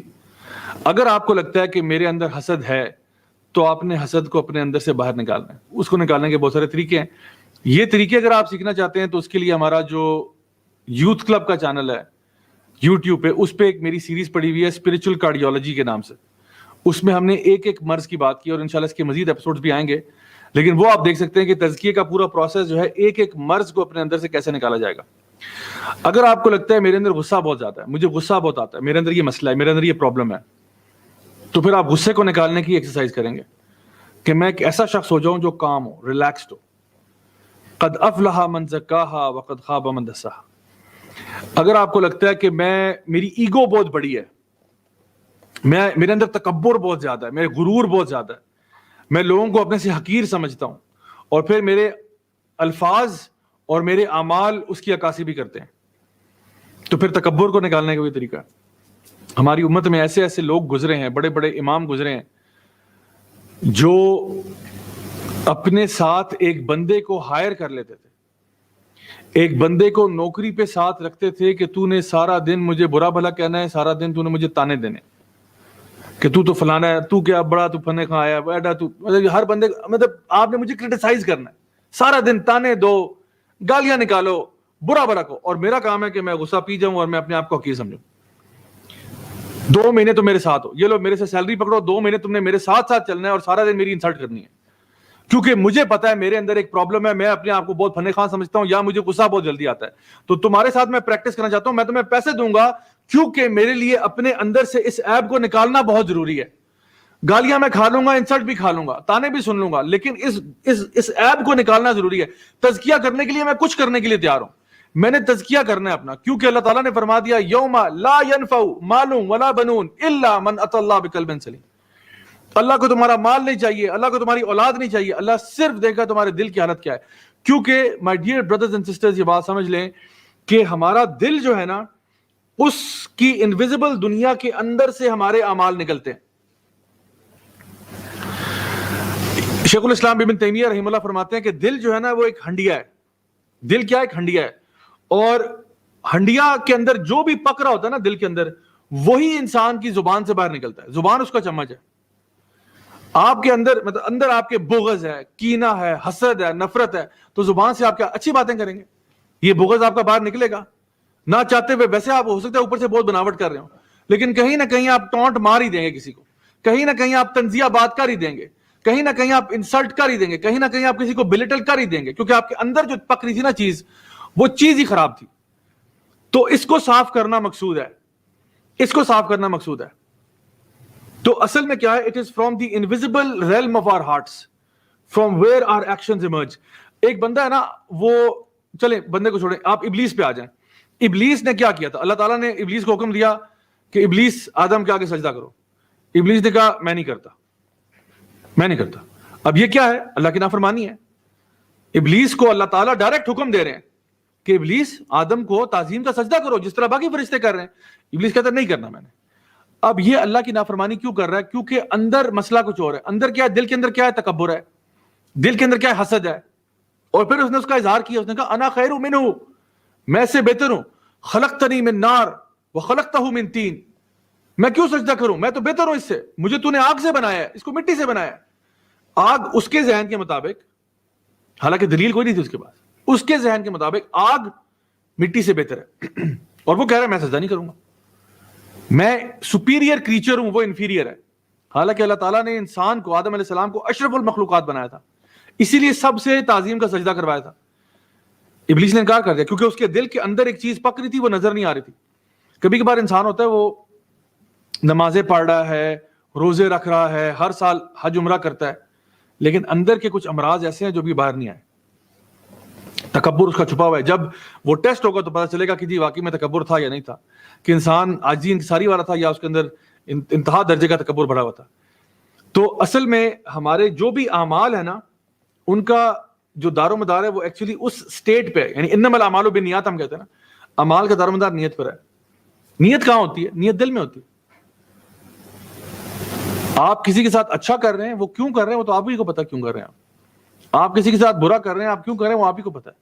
اگر آپ کو لگتا ہے کہ میرے اندر حسد ہے تو آپ نے حسد کو اپنے اندر سے باہر نکالنا ہے. اس کو نکالنے کے بہت سارے طریقے ہیں. یہ طریقے اگر آپ سیکھنا چاہتے ہیں تو اس کے لیے ہمارا جو یوتھ کلب کا چینل ہے یوٹیوب پہ, اس پہ ایک میری سیریز پڑی ہوئی ہے اسپرچل کارڈیولوجی کے نام سے. اس میں ہم نے ایک ایک مرض کی بات کی, اور انشاءاللہ اس کے مزید ایپیسوڈز بھی آئیں گے. لیکن وہ آپ دیکھ سکتے ہیں کہ تزکیے کا پورا پروسیس جو ہے ایک ایک مرض کو اپنے اندر سے کیسے نکالا جائے گا. اگر آپ کو لگتا ہے میرے اندر غصہ بہت زیادہ ہے, مجھے غصہ بہت آتا ہے, میرے اندر یہ مسئلہ ہے, میرے اندر یہ پرابلم ہے, تو پھر آپ غصے کو نکالنے کی ایکسرسائز کریں گے کہ میں ایک ایسا شخص ہو جاؤں جو کام ہو, ریلیکسڈ ہو. قد افلح من زکاہا وقد خاب من دساہا. اگر آپ کو لگتا ہے کہ میری ایگو بہت بڑی ہے, میرے اندر تکبر بہت زیادہ ہے, میرے غرور بہت زیادہ ہے, میں لوگوں کو اپنے سے حقیر سمجھتا ہوں, اور پھر میرے الفاظ اور میرے اعمال اس کی عکاسی بھی کرتے ہیں, تو پھر تکبر کو نکالنے کا بھی طریقہ ہے. ہماری امت میں ایسے ایسے لوگ گزرے ہیں, بڑے بڑے امام گزرے ہیں, جو اپنے ساتھ ایک بندے کو ہائر کر لیتے تھے, ایک بندے کو نوکری پہ ساتھ رکھتے تھے کہ تو نے سارا دن مجھے برا بھلا کہنا ہے, سارا دن تو نے مجھے تانے دینے کہ تو فلانا ہے, تو کیا بڑا, تو فنے کھاں آیا بیٹا, تو مطلب ہر بندے, مطلب آپ نے مجھے کرٹیسائز کرنا ہے, سارا دن تانے دو, گالیاں نکالو, برا بھلا کو, اور میرا کام ہے کہ میں غصہ پی جاؤں اور میں اپنے آپ کو حقیر سمجھوں. 2 مہینے تو میرے ساتھ ہو, یہ لو میرے سے سیلری پکڑو, 2 مہینے تم نے میرے ساتھ چلنا ہے اور سارا دن میری انسلٹ کرنی ہے, کیونکہ مجھے پتا ہے میرے اندر ایک پرابلم ہے, میں اپنے آپ کو بہت فنے خان سمجھتا ہوں, یا مجھے غصہ بہت جلدی آتا ہے. تو تمہارے ساتھ میں پریکٹس کرنا چاہتا ہوں, میں تمہیں پیسے دوں گا کیونکہ میرے لیے اپنے اندر سے اس ایب کو نکالنا بہت ضروری ہے. گالیاں میں کھا لوں گا, انسلٹ بھی کھا لوں گا, تانے بھی سن لوں گا, لیکن اس ایب کو نکالنا ضروری ہے. تزکیہ کرنے کے لیے میں کچھ کرنے کے لیے تیار ہوں, میں نے تزکیہ کرنا ہے اپنا, کیونکہ اللہ تعالیٰ نے فرما دیا یوم لا ينفع مال ولا بنون الا من اتى اللہ بقلب سلیم. اللہ کو تمہارا مال نہیں چاہیے, اللہ کو تمہاری اولاد نہیں چاہیے, اللہ صرف دیکھا تمہارے دل کی حالت کیا ہے. کیونکہ my dear brothers and sisters, یہ بات سمجھ لیں کہ ہمارا دل جو ہے نا, اس کی انویزیبل دنیا کے اندر سے ہمارے اعمال نکلتے ہیں. شیخ الاسلام ابن تیمیہ رحمہ اللہ فرماتے ہیں کہ دل جو ہے نا وہ ایک ہنڈیا ہے. دل کیا ہے؟ ایک ہنڈیا ہے, اور ہنڈیا کے اندر جو بھی پک رہا ہوتا ہے نا دل کے اندر, وہی انسان کی زبان سے باہر نکلتا ہے. زبان اس کا چمچ ہے. آپ کے اندر, مطلب اندر آپ کے بغض ہے, کینہ ہے, حسد ہے, نفرت ہے, تو زبان سے آپ کیا اچھی باتیں کریں گے, یہ بغض آپ کا باہر نکلے گا نہ چاہتے ہوئے. ویسے آپ ہو سکتا ہے اوپر سے بہت بناوٹ کر رہے ہو, لیکن کہیں نہ کہیں آپ ٹونٹ مار ہی دیں گے کسی کو, کہیں نہ کہیں آپ تنزیہ بات کر ہی دیں گے, کہیں نہ کہیں آپ انسلٹ کر ہی دیں گے, کہیں نہ کہیں آپ کسی کو بلٹل کر ہی دیں گے, کیونکہ آپ کے اندر جو پک رہی تھی نا چیز, وہ چیز ہی خراب تھی. تو اس کو صاف کرنا مقصود ہے, اس کو صاف کرنا مقصود ہے. تو اصل میں کیا ہے, it is from the invisible realm of our hearts from where are actions emerge. ایک بندہ ہے نا, وہ چلیں بندے کو چھوڑیں, آپ ابلیس پہ آ جائیں. ابلیس نے کیا کیا تھا؟ اللہ تعالیٰ نے ابلیس کو حکم دیا کہ ابلیس آدم کے آگے سجدہ کرو. ابلیس نے کہا میں نہیں کرتا, میں نہیں کرتا. اب یہ کیا ہے؟ اللہ کی نافرمانی ہے. ابلیس کو اللہ تعالیٰ ڈائریکٹ حکم دے رہے ہیں کہ ابلیس آدم کو تعظیم کا سجدہ کرو جس طرح باقی فرشتے کر رہے ہیں. ابلیس کہتا ہے نہیں کرنا میں نے. اب یہ اللہ کی نافرمانی کیوں کر رہا ہے؟ کیونکہ اندر مسئلہ کچھ اور ہے. اندر کیا ہے؟ دل کے اندر کیا ہے؟ تکبر ہے. دل کے اندر کیا ہے؟ حسد ہے. اور پھر اس نے اس کا اظہار کیا, اس نے کہا انا خیر منہ, میں سے بہتر ہوں. خلقتنی من نار وخلقتہ من طین, میں کیوں سجدہ کروں, میں تو بہتر ہوں اس سے, مجھے تو نے آگ سے بنایا ہے, اس کو مٹی سے بنایا ہے. آگ اس کے ذہن کے مطابق, حالانکہ دلیل کوئی نہیں تھی اس کے پاس, اس کے ذہن کے مطابق آگ مٹی سے بہتر ہے, اور وہ کہہ رہا ہے میں سجدہ نہیں کروں گا, میں سپیریئر کریچر ہوں, وہ انفیریئر ہے. حالانکہ اللہ تعالیٰ نے انسان کو, آدم علیہ السلام کو اشرف المخلوقات بنایا تھا, اسی لیے سب سے تعظیم کا سجدہ کروایا تھا. ابلیس نے انکار کر دیا کیونکہ اس کے دل کے اندر ایک چیز پک رہی تھی, وہ نظر نہیں آ رہی تھی. کبھی کبھار انسان ہوتا ہے وہ نمازیں پڑھ رہا ہے, روزے رکھ رہا ہے, ہر سال حج عمرہ کرتا ہے, لیکن اندر کے کچھ امراض ایسے ہیں جو بھی باہر نہیں آئے. تکبر اس کا چھپا ہوا ہے. جب وہ ٹیسٹ ہوگا تو پتہ چلے گا کہ جی واقعی میں تکبر تھا یا نہیں تھا, کہ انسان عاجزی انکساری والا تھا, یا اس کے اندر انتہا درجے کا تکبر بڑھا ہوا تھا. تو اصل میں ہمارے جو بھی اعمال ہیں نا, ان کا جو دار و مدار ہے وہ ایکچولی اس سٹیٹ پہ ہے. یعنی انما الاعمال بالنیات ہم کہتے ہیں نا, اعمال کا دار و مدار نیت پر ہے. نیت کہاں ہوتی ہے؟ نیت دل میں ہوتی ہے. آپ کسی کے ساتھ اچھا کر رہے ہیں, وہ کیوں کر رہے ہیں وہ تو آپ ہی کو پتا کیوں کر رہے ہیں. آپ کسی کے ساتھ برا کر رہے ہیں, آپ کیوں کر رہے ہیں وہ آپ ہی کو پتا ہے.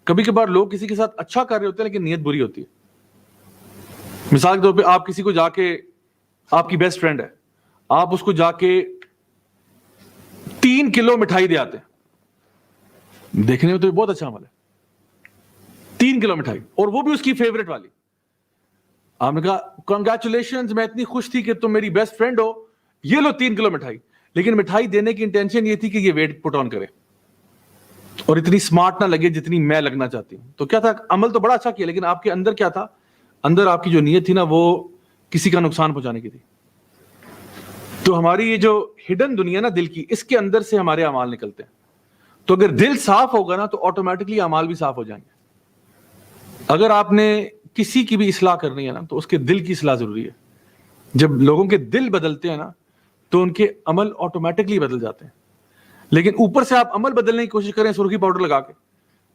کبھی کبھار لوگ کسی کے ساتھ اچھا کر رہے ہوتے ہیں لیکن نیت بری ہوتی ہے. مثال کے طور پہ آپ کسی کو جا کے, آپ کی بیسٹ فرینڈ ہے, آپ اس کو جا کے 3 کلو مٹھائی دے آتے ہیں. دیکھنے میں تو یہ بہت اچھا عمل ہے, 3 کلو مٹھائی, اور وہ بھی اس کی فیوریٹ والی. آپ نے کہا کنگریچولیشنز, میں اتنی خوش تھی کہ تم میری بیسٹ فرینڈ ہو, یہ لو 3 کلو مٹھائی. لیکن مٹھائی دینے کی انٹینشن یہ تھی کہ یہ ویٹ پٹ آن کرے اور اتنی اسمارٹ نہ لگے جتنی میں لگنا چاہتی ہوں. تو کیا تھا, عمل تو بڑا اچھا کیا, لیکن آپ کے اندر کیا تھا, اندر آپ کی جو نیت تھی نا وہ کسی کا نقصان پہنچانے کی تھی. تو ہماری یہ جو ہڈن دنیا نا دل کی, اس کے اندر سے ہمارے اعمال نکلتے ہیں. تو اگر دل صاف ہوگا نا تو آٹومیٹکلی اعمال بھی صاف ہو جائیں گے. اگر آپ نے کسی کی بھی اصلاح کرنی ہے نا تو اس کے دل کی اصلاح ضروری ہے. جب لوگوں کے دل بدلتے ہیں نا تو ان کے عمل آٹومیٹکلی بدل جاتے ہیں. لیکن اوپر سے آپ عمل بدلنے کی کوشش کریں سرخی پاؤڈر لگا کے,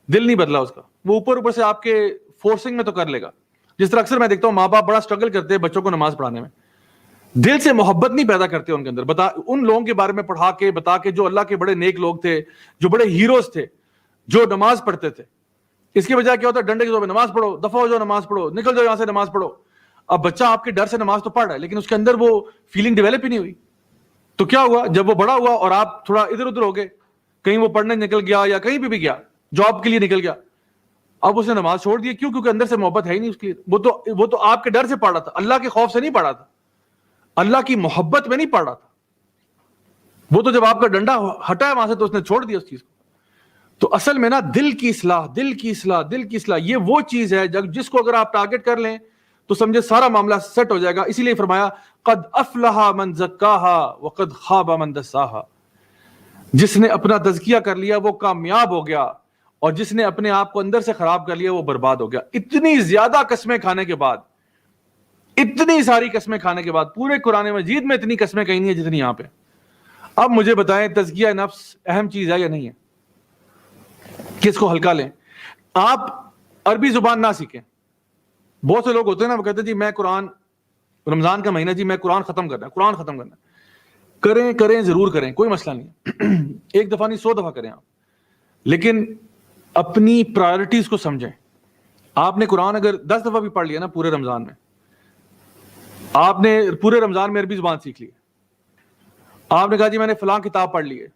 دل نہیں بدلا اس کا, وہ اوپر سے آپ کے فورسنگ میں تو کر لے گا. جس طرح اکثر میں دیکھتا ہوں ماں باپ بڑا اسٹرگل کرتے ہیں بچوں کو نماز پڑھانے میں, دل سے محبت نہیں پیدا کرتے ان کے اندر. ان لوگوں کے بارے میں پڑھا کے بتا کے جو اللہ کے بڑے نیک لوگ تھے, جو بڑے ہیروز تھے, جو نماز پڑھتے تھے. اس کے بجائے کیا ہوتا ہے, ڈنڈے کے زور پہ نماز پڑھو, دفعہ ہو جاؤ نماز پڑھو, نکل جاؤ یہاں سے نماز پڑھو. اب بچہ آپ کے ڈر سے نماز تو پڑھ رہا ہے لیکن اس کے اندر وہ فیلنگ ڈیولپ ہی نہیں ہوئی. تو کیا ہوا, جب وہ بڑا ہوا اور آپ تھوڑا ادھر ادھر ہو گئے, کہیں وہ پڑھنے نکل گیا یا کہیں بھی گیا, جاب کے لیے نکل گیا, اب اس نے نماز چھوڑ دی. کیوں؟ کیونکہ اندر سے محبت ہے ہی نہیں اس کی. وہ تو آپ کے ڈر سے پڑھ رہا تھا, اللہ کے خوف سے نہیں پڑھ رہا تھا, اللہ کی محبت میں نہیں پڑھ رہا تھا. وہ تو جب آپ کا ڈنڈا ہٹا ہے وہاں سے تو اس نے چھوڑ دیا اس چیز کو. تو اصل میں نا دل کی اصلاح, دل کی اصلاح, دل کی اصلاح, یہ وہ چیز ہے جس کو اگر آپ ٹارگٹ کر لیں تو سمجھے سارا معاملہ سیٹ ہو جائے گا. اسی لیے فرمایا قد افلح من زکاہا وقد خاب من دساہا. جس نے اپنا تزکیہ کر لیا وہ کامیاب ہو گیا, اور جس نے اپنے آپ کو اندر سے خراب کر لیا وہ برباد ہو گیا. اتنی زیادہ قسمیں کھانے کے بعد, اتنی ساری قسمیں کھانے کے بعد, پورے قرآن مجید میں اتنی قسمیں کہیں نہیں ہے جتنی یہاں پہ. اب مجھے بتائیں تزکیہ نفس اہم چیز ہے یا نہیں ہے؟ کس کو ہلکا لیں؟ آپ عربی زبان نہ سیکھیں. بہت سے لوگ ہوتے ہیں نا, وہ کہتے ہیں جی میں قرآن, رمضان کا مہینہ جی میں قرآن ختم کرنا ہے, قرآن ختم کرنا ہے. کریں ضرور کریں, کوئی مسئلہ نہیں. ایک دفعہ نہیں 100 دفعہ کریں آپ, لیکن اپنی پرائرٹیز کو سمجھیں. آپ نے قرآن اگر 10 دفعہ بھی پڑھ لیا نا پورے رمضان میں, آپ نے پورے رمضان میں عربی زبان سیکھ لی, آپ نے کہا جی میں نے فلاں کتاب پڑھ لی ہے.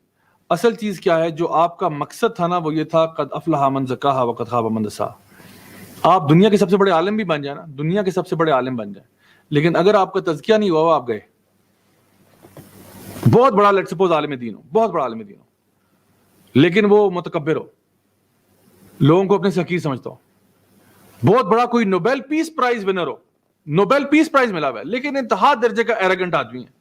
اصل چیز کیا ہے, جو آپ کا مقصد تھا نا وہ یہ تھا قد افلح من زکاہا وقد خاب من دساہا. آپ دنیا کے سب سے بڑے عالم بھی بن جائیں نا, دنیا کے سب سے بڑے عالم بن جائیں, لیکن اگر آپ کا تزکیہ نہیں ہوا آپ گئے. بہت بڑا لیٹ سپوز عالم دین ہو, بہت بڑا عالم دین ہو, لیکن وہ متکبر ہو, لوگوں کو اپنے سے حقیر سمجھتا ہو. بہت بڑا کوئی نوبیل پیس پرائز ونر ہو, نوبیل پیس پرائز ملا ہوا ہے, لیکن انتہا درجے کا ایروگنٹ آدمی ہے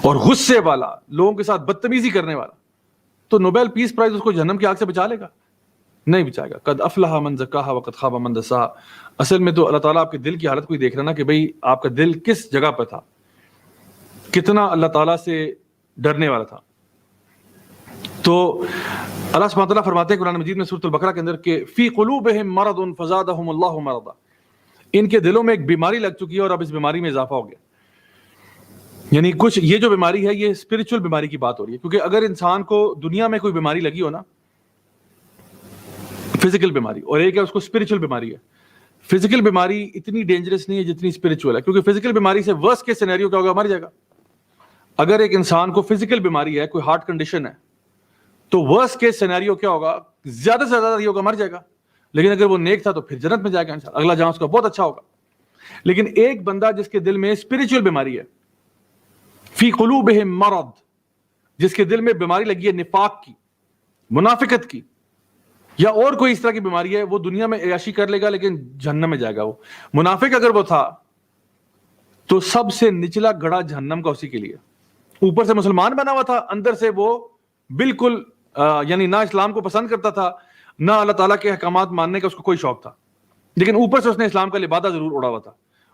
اور غصے والا, لوگوں کے ساتھ بدتمیزی کرنے والا. تو نوبیل پیس پرائز اس کو جہنم کی آگ سے بچا لے گا؟ نہیں بچائے گا. قد افلح من زکاہا وقد خاب من دساہا. اصل میں تو اللہ تعالیٰ آپ کے دل کی حالت کو ہی دیکھ رہا نا کہ بھئی آپ کا دل کس جگہ پہ تھا, کتنا اللہ تعالیٰ سے ڈرنے والا تھا. تو اللہ سبحانہ وتعالیٰ فرماتے ہیں قرآن مجید میں سورۃ البقرہ کے اندر کہ فی قلوبہم مرض فزادہم اللہ مرضا. ان کے دلوں میں ایک بیماری لگ چکی ہے اور اب اس بیماری میں اضافہ ہو گیا. یعنی کچھ یہ جو بیماری ہے یہ اسپرچل بیماری کی بات ہو رہی ہے, کیونکہ اگر انسان کو دنیا میں کوئی بیماری لگی ہو نا, فزیکل بیماری, اور ایک ہے اس کو اسپرچل بیماری ہے. فزیکل بیماری اتنی ڈینجرس نہیں ہے جتنی اسپرچل ہے, کیونکہ فزیکل بیماری سے ورسٹ کیس سینیریو کیا ہوگا, مر جائے گا. اگر ایک انسان کو فزیکل بیماری ہے, کوئی ہارٹ کنڈیشن ہے, تو ورسٹ کیس سینیریو کیا ہوگا, زیادہ سے زیادہ یہ ہوگا مر جائے گا. لیکن اگر وہ نیک تھا تو پھر جنت میں جائے گا انشاءاللہ, اگلا جہاں اس کا بہت اچھا ہوگا. لیکن ایک بندہ جس کے دل میں اسپرچل بیماری ہے, فی قلوبہم مرض, جس کے دل میں بیماری لگی ہے نفاق کی, منافقت کی, یا اور کوئی اس طرح کی بیماری ہے, وہ دنیا میں عیاشی کر لے گا لیکن جہنم میں جائے گا. وہ منافق اگر وہ تھا تو سب سے نچلا گڑھا جہنم کا اسی کے لیے. اوپر سے مسلمان بنا ہوا تھا, اندر سے وہ بالکل یعنی نہ اسلام کو پسند کرتا تھا, نہ اللہ تعالیٰ کے احکامات ماننے کا اس کو کوئی شوق تھا, لیکن اوپر سے اس نے اسلام کا لبادہ ضرور اڑا ہوا تھا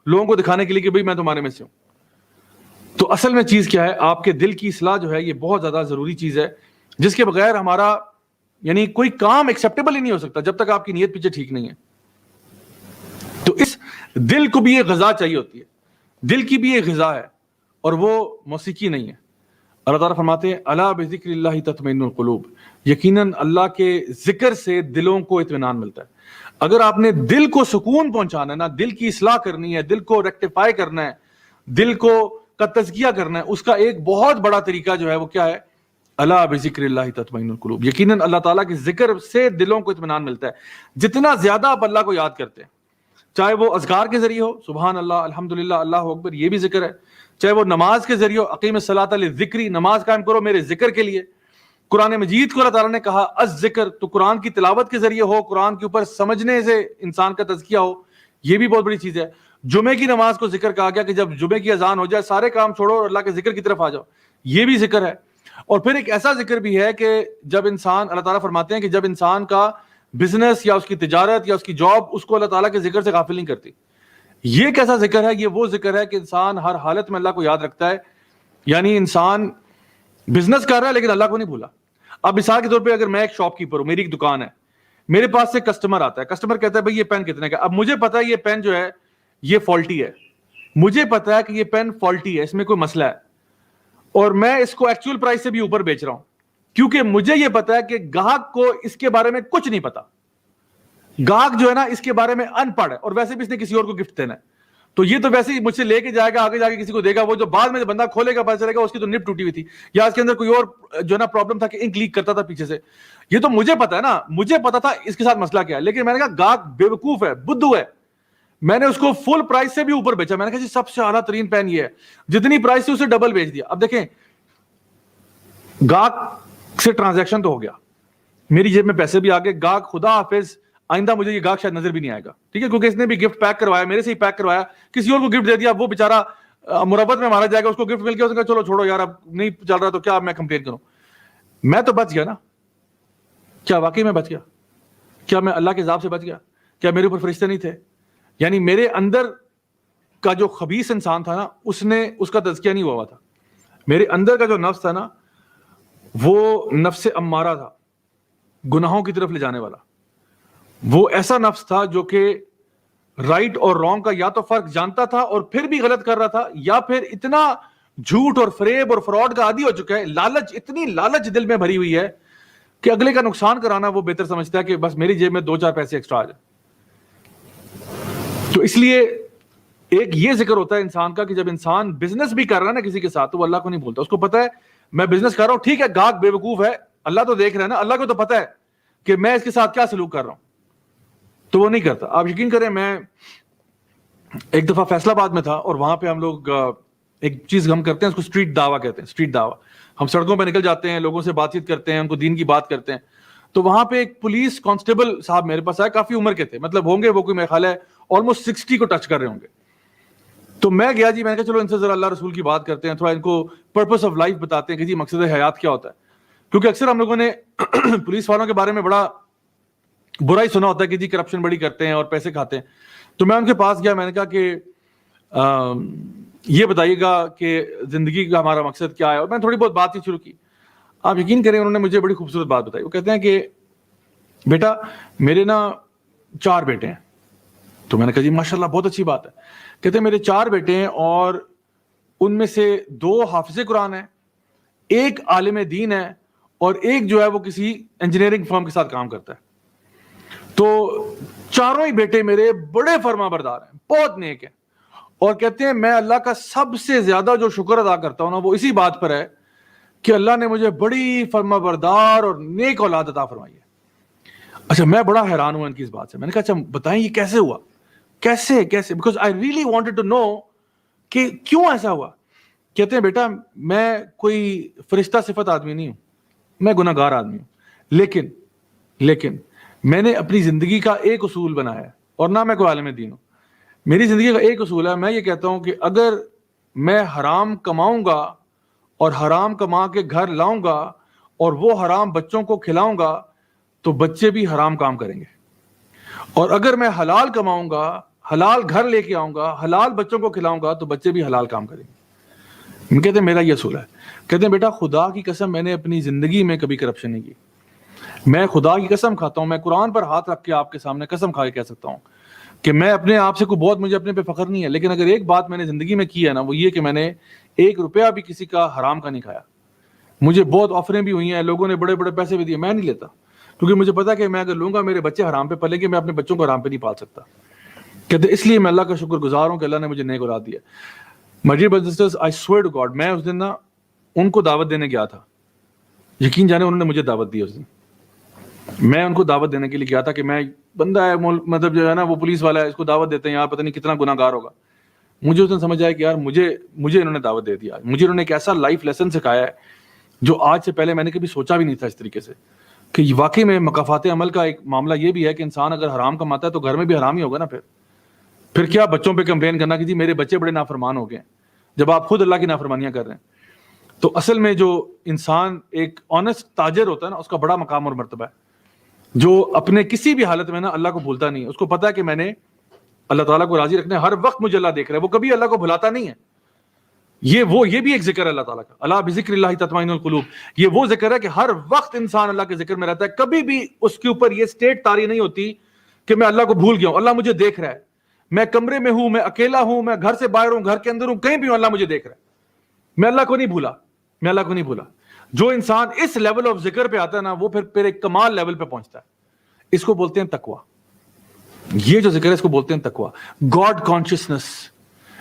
لوگوں کو دکھانے کے لیے کہ بھئی میں تمہارے میں سے ہوں. تو اصل میں چیز کیا ہے, آپ کے دل کی اصلاح جو ہے یہ بہت زیادہ ضروری چیز ہے, جس کے بغیر ہمارا یعنی کوئی کام ایکسیپٹیبل ہی نہیں ہو سکتا جب تک آپ کی نیت پیچھے ٹھیک نہیں ہے. تو اس دل کو بھی ایک غذا چاہیے ہوتی ہے, دل کی بھی ایک غذا ہے, اور وہ موسیقی نہیں ہے. اللہ تعالیٰ فرماتے ہیں الا بذکر اللہ تطمئن القلوب, یقیناً اللہ کے ذکر سے دلوں کو اطمینان ملتا ہے. اگر آپ نے دل کو سکون پہنچانا ہے نا, دل کی اصلاح کرنی ہے, دل کو ریکٹیفائی کرنا ہے, دل کو کا تزکیہ کرنا ہے, اس کا ایک بہت بڑا طریقہ جو ہے وہ کیا ہے, الا بذکر اللہ تطمئن القلوب. یقیناً اللہ تعالیٰ کے ذکر سے دلوں کو اطمینان ملتا ہے. جتنا زیادہ آپ اللہ کو یاد کرتے ہیں, چاہے وہ اذکار کے ذریعے ہو، سبحان اللہ، الحمدللہ، اللہ اکبر، یہ بھی ذکر ہے، چاہے وہ نماز کے ذریعے ہو، اقیم الصلاۃ لذکری، نماز قائم کرو میرے ذکر کے لیے. قرآن مجید کو اللہ تعالیٰ نے کہا الذکر، تو قرآن کی تلاوت کے ذریعے ہو، قرآن کے اوپر سمجھنے سے انسان کا تزکیہ ہو، یہ بھی بہت بڑی چیز ہے. جمعے کی نماز کو ذکر کہا گیا کہ جب جمعے کی اذان ہو جائے سارے کام چھوڑو اور اللہ کے ذکر کی طرف آ جاؤ، یہ بھی ذکر ہے. اور پھر ایک ایسا ذکر بھی ہے کہ جب انسان، اللہ تعالیٰ فرماتے ہیں کہ جب انسان کا بزنس یا اس کی تجارت یا اس کی جاب اس کو اللہ تعالیٰ کے ذکر سے غافل نہیں کرتی. یہ کیسا ذکر ہے؟ یہ وہ ذکر ہے کہ انسان ہر حالت میں اللہ کو یاد رکھتا ہے. یعنی انسان بزنس کر رہا ہے لیکن اللہ کو نہیں بھولا. اب مثال کے طور پہ اگر میں ایک شاپ کیپر ہوں، میری ایک دکان ہے، میرے پاس سے کسٹمر آتا ہے، کسٹمر کہتا ہے بھائی یہ پین کتنے کا؟ اب مجھے پتا ہے یہ پین جو ہے یہ فالٹی ہے، مجھے پتا ہے کہ یہ پین فالٹی ہے، اس میں کوئی مسئلہ ہے، اور میں اس کو ایکچوئل پرائس سے بھی اوپر بیچ رہا ہوں، کیونکہ مجھے یہ پتا ہے کہ گاہک کو اس کے بارے میں کچھ نہیں پتا. گاہک جو ہے نا اس کے بارے میں ان پڑھ ہے، اور ویسے بھی اس نے کسی اور کو گفٹ دینا ہے، تو یہ تو ویسے ہی مجھ سے لے کے جائے گا، آگے جا کے کسی کو دے گا، وہ جو بعد میں بندہ کھولے گا پتہ چلے گا اس کی تو نپ ٹوٹی ہوئی تھی، یا اس کے اندر کوئی اور جو ہے نا پرابلم تھا کہ انک لیک کرتا تھا پیچھے سے. یہ تو مجھے پتا ہے نا، مجھے پتا تھا اس کے ساتھ مسئلہ کیا ہے، لیکن میں نے کہا گاہک بیوقوف ہے، بدھو ہے، میں نے اس کو فل پرائس سے بھی اوپر بیچا. میں نے کہا جی سب سے اعلیٰ ترین پین یہ ہے، جتنی پرائس تھی اسے ڈبل بیچ دیا. اب دیکھیں گاہک سے ٹرانزیکشن تو ہو گیا، میری جیب میں پیسے بھی آ گئے، گاہک خدا حافظ، آئندہ مجھے یہ گاہک شاید نظر بھی نہیں آئے گا، ٹھیک ہے، کیونکہ اس نے بھی گفٹ پیک کروایا، میرے سے ہی پیک کروایا، کسی اور کو گفٹ دے دیا، وہ بیچارہ مربت میں مارا جائے گا، اس کو گفٹ مل گیا، اس نے کہا چلو چھوڑو یار اب نہیں چل رہا تو کیا میں کمپلین کروں. میں تو بچ گیا نا، کیا واقعی میں بچ گیا؟ کیا میں اللہ کے عذاب سے بچ گیا؟ کیا میرے اوپر فرشتے نہیں تھے؟ یعنی میرے اندر کا جو خبیث انسان تھا نا اس کا تزکیہ نہیں ہوا تھا. میرے اندر کا جو نفس تھا نا وہ نفس امارہ تھا، گناہوں کی طرف لے جانے والا. وہ ایسا نفس تھا جو کہ رائٹ اور رانگ کا یا تو فرق جانتا تھا اور پھر بھی غلط کر رہا تھا، یا پھر اتنا جھوٹ اور فریب اور فراڈ کا عادی ہو چکا ہے، لالچ، اتنی لالچ دل میں بھری ہوئی ہے کہ اگلے کا نقصان کرانا وہ بہتر سمجھتا ہے کہ بس میری جیب میں 2-4 پیسے ایکسٹرا آ جائے. تو اس لیے ایک یہ ذکر ہوتا ہے انسان کا کہ جب انسان بزنس بھی کر رہا ہے نا کسی کے ساتھ تو وہ اللہ کو نہیں بھولتا. اس کو پتا ہے میں بزنس کر رہا ہوں، ٹھیک ہے گاہک بیوقوف ہے، اللہ تو دیکھ رہا ہے نا، اللہ کو تو پتا ہے کہ میں اس کے ساتھ کیا سلوک کر رہا ہوں، تو وہ نہیں کرتا. آپ یقین کریں میں ایک دفعہ فیصل آباد میں تھا، اور وہاں پہ ہم لوگ ایک چیز ہم کرتے ہیں، اس کو اسٹریٹ دعویٰ کہتے ہیں. اسٹریٹ دعویٰ، ہم سڑکوں پہ نکل جاتے ہیں، لوگوں سے بات چیت کرتے ہیں، ان کو دین کی بات کرتے ہیں. تو وہاں پہ ایک پولیس کانسٹیبل صاحب میرے پاس آئے، کافی عمر کے تھے، مطلب ہوں گے وہ کوئی میرے خیال ہے آلموسٹ 60 کو ٹچ کر رہے ہوں گے. تو میں گیا جی، میں نے کہا چلو ان سے ذرا اللہ رسول کی بات کرتے ہیں، تھوڑا ان کو پرپس آف لائف بتاتے ہیں کہ جی مقصد حیات کیا ہوتا ہے. کیونکہ اکثر ہم لوگوں نے پولیس والوں کے بارے میں بڑا برا ہی سنا ہوتا ہے کہ جی کرپشن بڑی کرتے ہیں اور پیسے کھاتے ہیں. تو میں ان کے پاس گیا، میں نے کہا کہ یہ بتائیے گا کہ زندگی کا ہمارا مقصد کیا ہے، اور میں تھوڑی بہت بات ہی شروع کی. آپ یقین کریں انہوں نے مجھے بڑی خوبصورت بات بتائی. وہ کہتے ہیں کہ بیٹا میرے نا 4 بیٹے ہیں. تو میں نے کہا جی ماشاء اللہ بہت اچھی بات ہے. کہتے ہیں میرے 4 بیٹے ہیں اور ان میں سے 2 حافظ قرآن ہیں، ایک عالم دین ہے، اور ایک جو ہے وہ کسی انجینئرنگ فرم کے ساتھ کام کرتا ہے. تو چاروں ہی بیٹے میرے بڑے فرما بردار ہیں، بہت نیک ہیں، اور کہتے ہیں میں اللہ کا سب سے زیادہ جو شکر ادا کرتا ہوں نا وہ اسی بات پر ہے کہ اللہ نے مجھے بڑی فرما بردار اور نیک اولاد عطا فرمائی ہے. اچھا میں بڑا حیران ہوا ان کی اس بات سے. میں نے کہا اچھا بتائیں یہ کیسے ہوا، کیسے because I really wanted to know کہ کیوں ایسا ہوا. کہتے ہیں بیٹا میں کوئی فرشتہ صفت آدمی نہیں ہوں، میں گناہ گار آدمی ہوں، لیکن میں نے اپنی زندگی کا ایک اصول بنایا ہے، اور نہ میں کوئی عالم دین ہوں. میری زندگی کا ایک اصول ہے، میں یہ کہتا ہوں کہ اگر میں حرام کماؤں گا اور حرام کما کے گھر لاؤں گا اور وہ حرام بچوں کو کھلاؤں گا تو بچے بھی حرام کام کریں گے، اور اگر میں حلال کماؤں گا، حلال گھر لے کے آؤں گا، حلال بچوں کو کھلاؤں گا تو بچے بھی حلال کام کریں گے. کہتے ہیں میرا یہ اصول ہے. کہتے ہیں بیٹا خدا کی قسم میں نے اپنی زندگی میں کبھی کرپشن نہیں کی. میں خدا کی قسم کھاتا ہوں، میں قرآن پر ہاتھ رکھ کے آپ کے سامنے قسم کھا کے کہہ سکتا ہوں کہ میں اپنے آپ سے کوئی بہت، مجھے اپنے پہ فخر نہیں ہے، لیکن اگر ایک بات میں نے زندگی میں کی ہے نا وہ یہ کہ میں نے 1 روپیہ بھی کسی کا حرام کا نہیں کھایا. مجھے بہت آفریں بھی ہوئی ہیں، لوگوں نے بڑے بڑے پیسے بھی دیے، میں نہیں لیتا، کیونکہ مجھے پتا کہ میں اگر لوں گا میرے بچے حرام پہ پلیں گے، میں اپنے بچوں کو حرام پہ نہیں پال سکتا. کہتے اس لیے میں اللہ کا شکر گزار ہوں کہ اللہ نے مجھے نیک اولاد دیا. My dear brothers and sisters, I swear to God, میں اس دن نا ان کو دعوت دینے گیا تھا. یقین جانے انہوں نے مجھے دعوت دی اس دن. میں ان کو دعوت دینے کے لیے گیا تھا کہ میں بندہ ہے مطلب جو ہے نا وہ پولیس والا ہے, اس کو دعوت دیتے ہیں یار پتہ نہیں کتنا گناہ گار ہوگا. مجھے اس دن سمجھ آیا کہ یار مجھے انہوں نے دعوت دے دیا, مجھے انہوں نے ایک ایسا لائف لیسن سکھایا ہے جو آج سے پہلے میں نے کبھی سوچا بھی نہیں تھا اس طریقے سے, کہ واقعی میں مکافات عمل کا ایک معاملہ یہ بھی ہے کہ انسان اگر حرام کماتا ہے تو گھر میں بھی حرام ہی ہوگا نا. پھر کیا بچوں پہ کمپلین کرنا کہ جی میرے بچے بڑے نافرمان ہو گئے ہیں, جب آپ خود اللہ کی نافرمانیاں کر رہے ہیں. تو اصل میں جو انسان ایک آنےسٹ تاجر ہوتا ہے نا, اس کا بڑا مقام اور مرتبہ ہے, جو اپنے کسی بھی حالت میں نا اللہ کو بھولتا نہیں ہے. اس کو پتا ہے کہ میں نے اللہ تعالیٰ کو راضی رکھنا ہے, ہر وقت مجھے اللہ دیکھ رہا ہے, وہ کبھی اللہ کو بھلاتا نہیں ہے. یہ بھی ایک ذکر ہے اللہ تعالیٰ کا, اللہ بذکر اللہ تطمئن القلوب. یہ وہ ذکر ہے کہ ہر وقت انسان اللہ کے ذکر میں رہتا ہے, کبھی بھی اس کے اوپر یہ سٹیٹ طاری نہیں ہوتی کہ میں اللہ کو بھول گیا ہوں, اللہ مجھے دیکھ رہا ہے, میں کمرے میں ہوں, میں اکیلا ہوں, میں گھر سے باہر ہوں, گھر کے اندر ہوں, کہیں بھی ہوں, اللہ مجھے دیکھ رہا ہے, میں اللہ کو نہیں بھولا. جو انسان اس لیول آف ذکر پہ آتا ہے نا, وہ پھر ایک کمال لیول پہ پہنچتا ہے. اس کو بولتے ہیں تقویٰ. یہ جو ذکر ہے اس کو بولتے ہیں تقویٰ, God consciousness.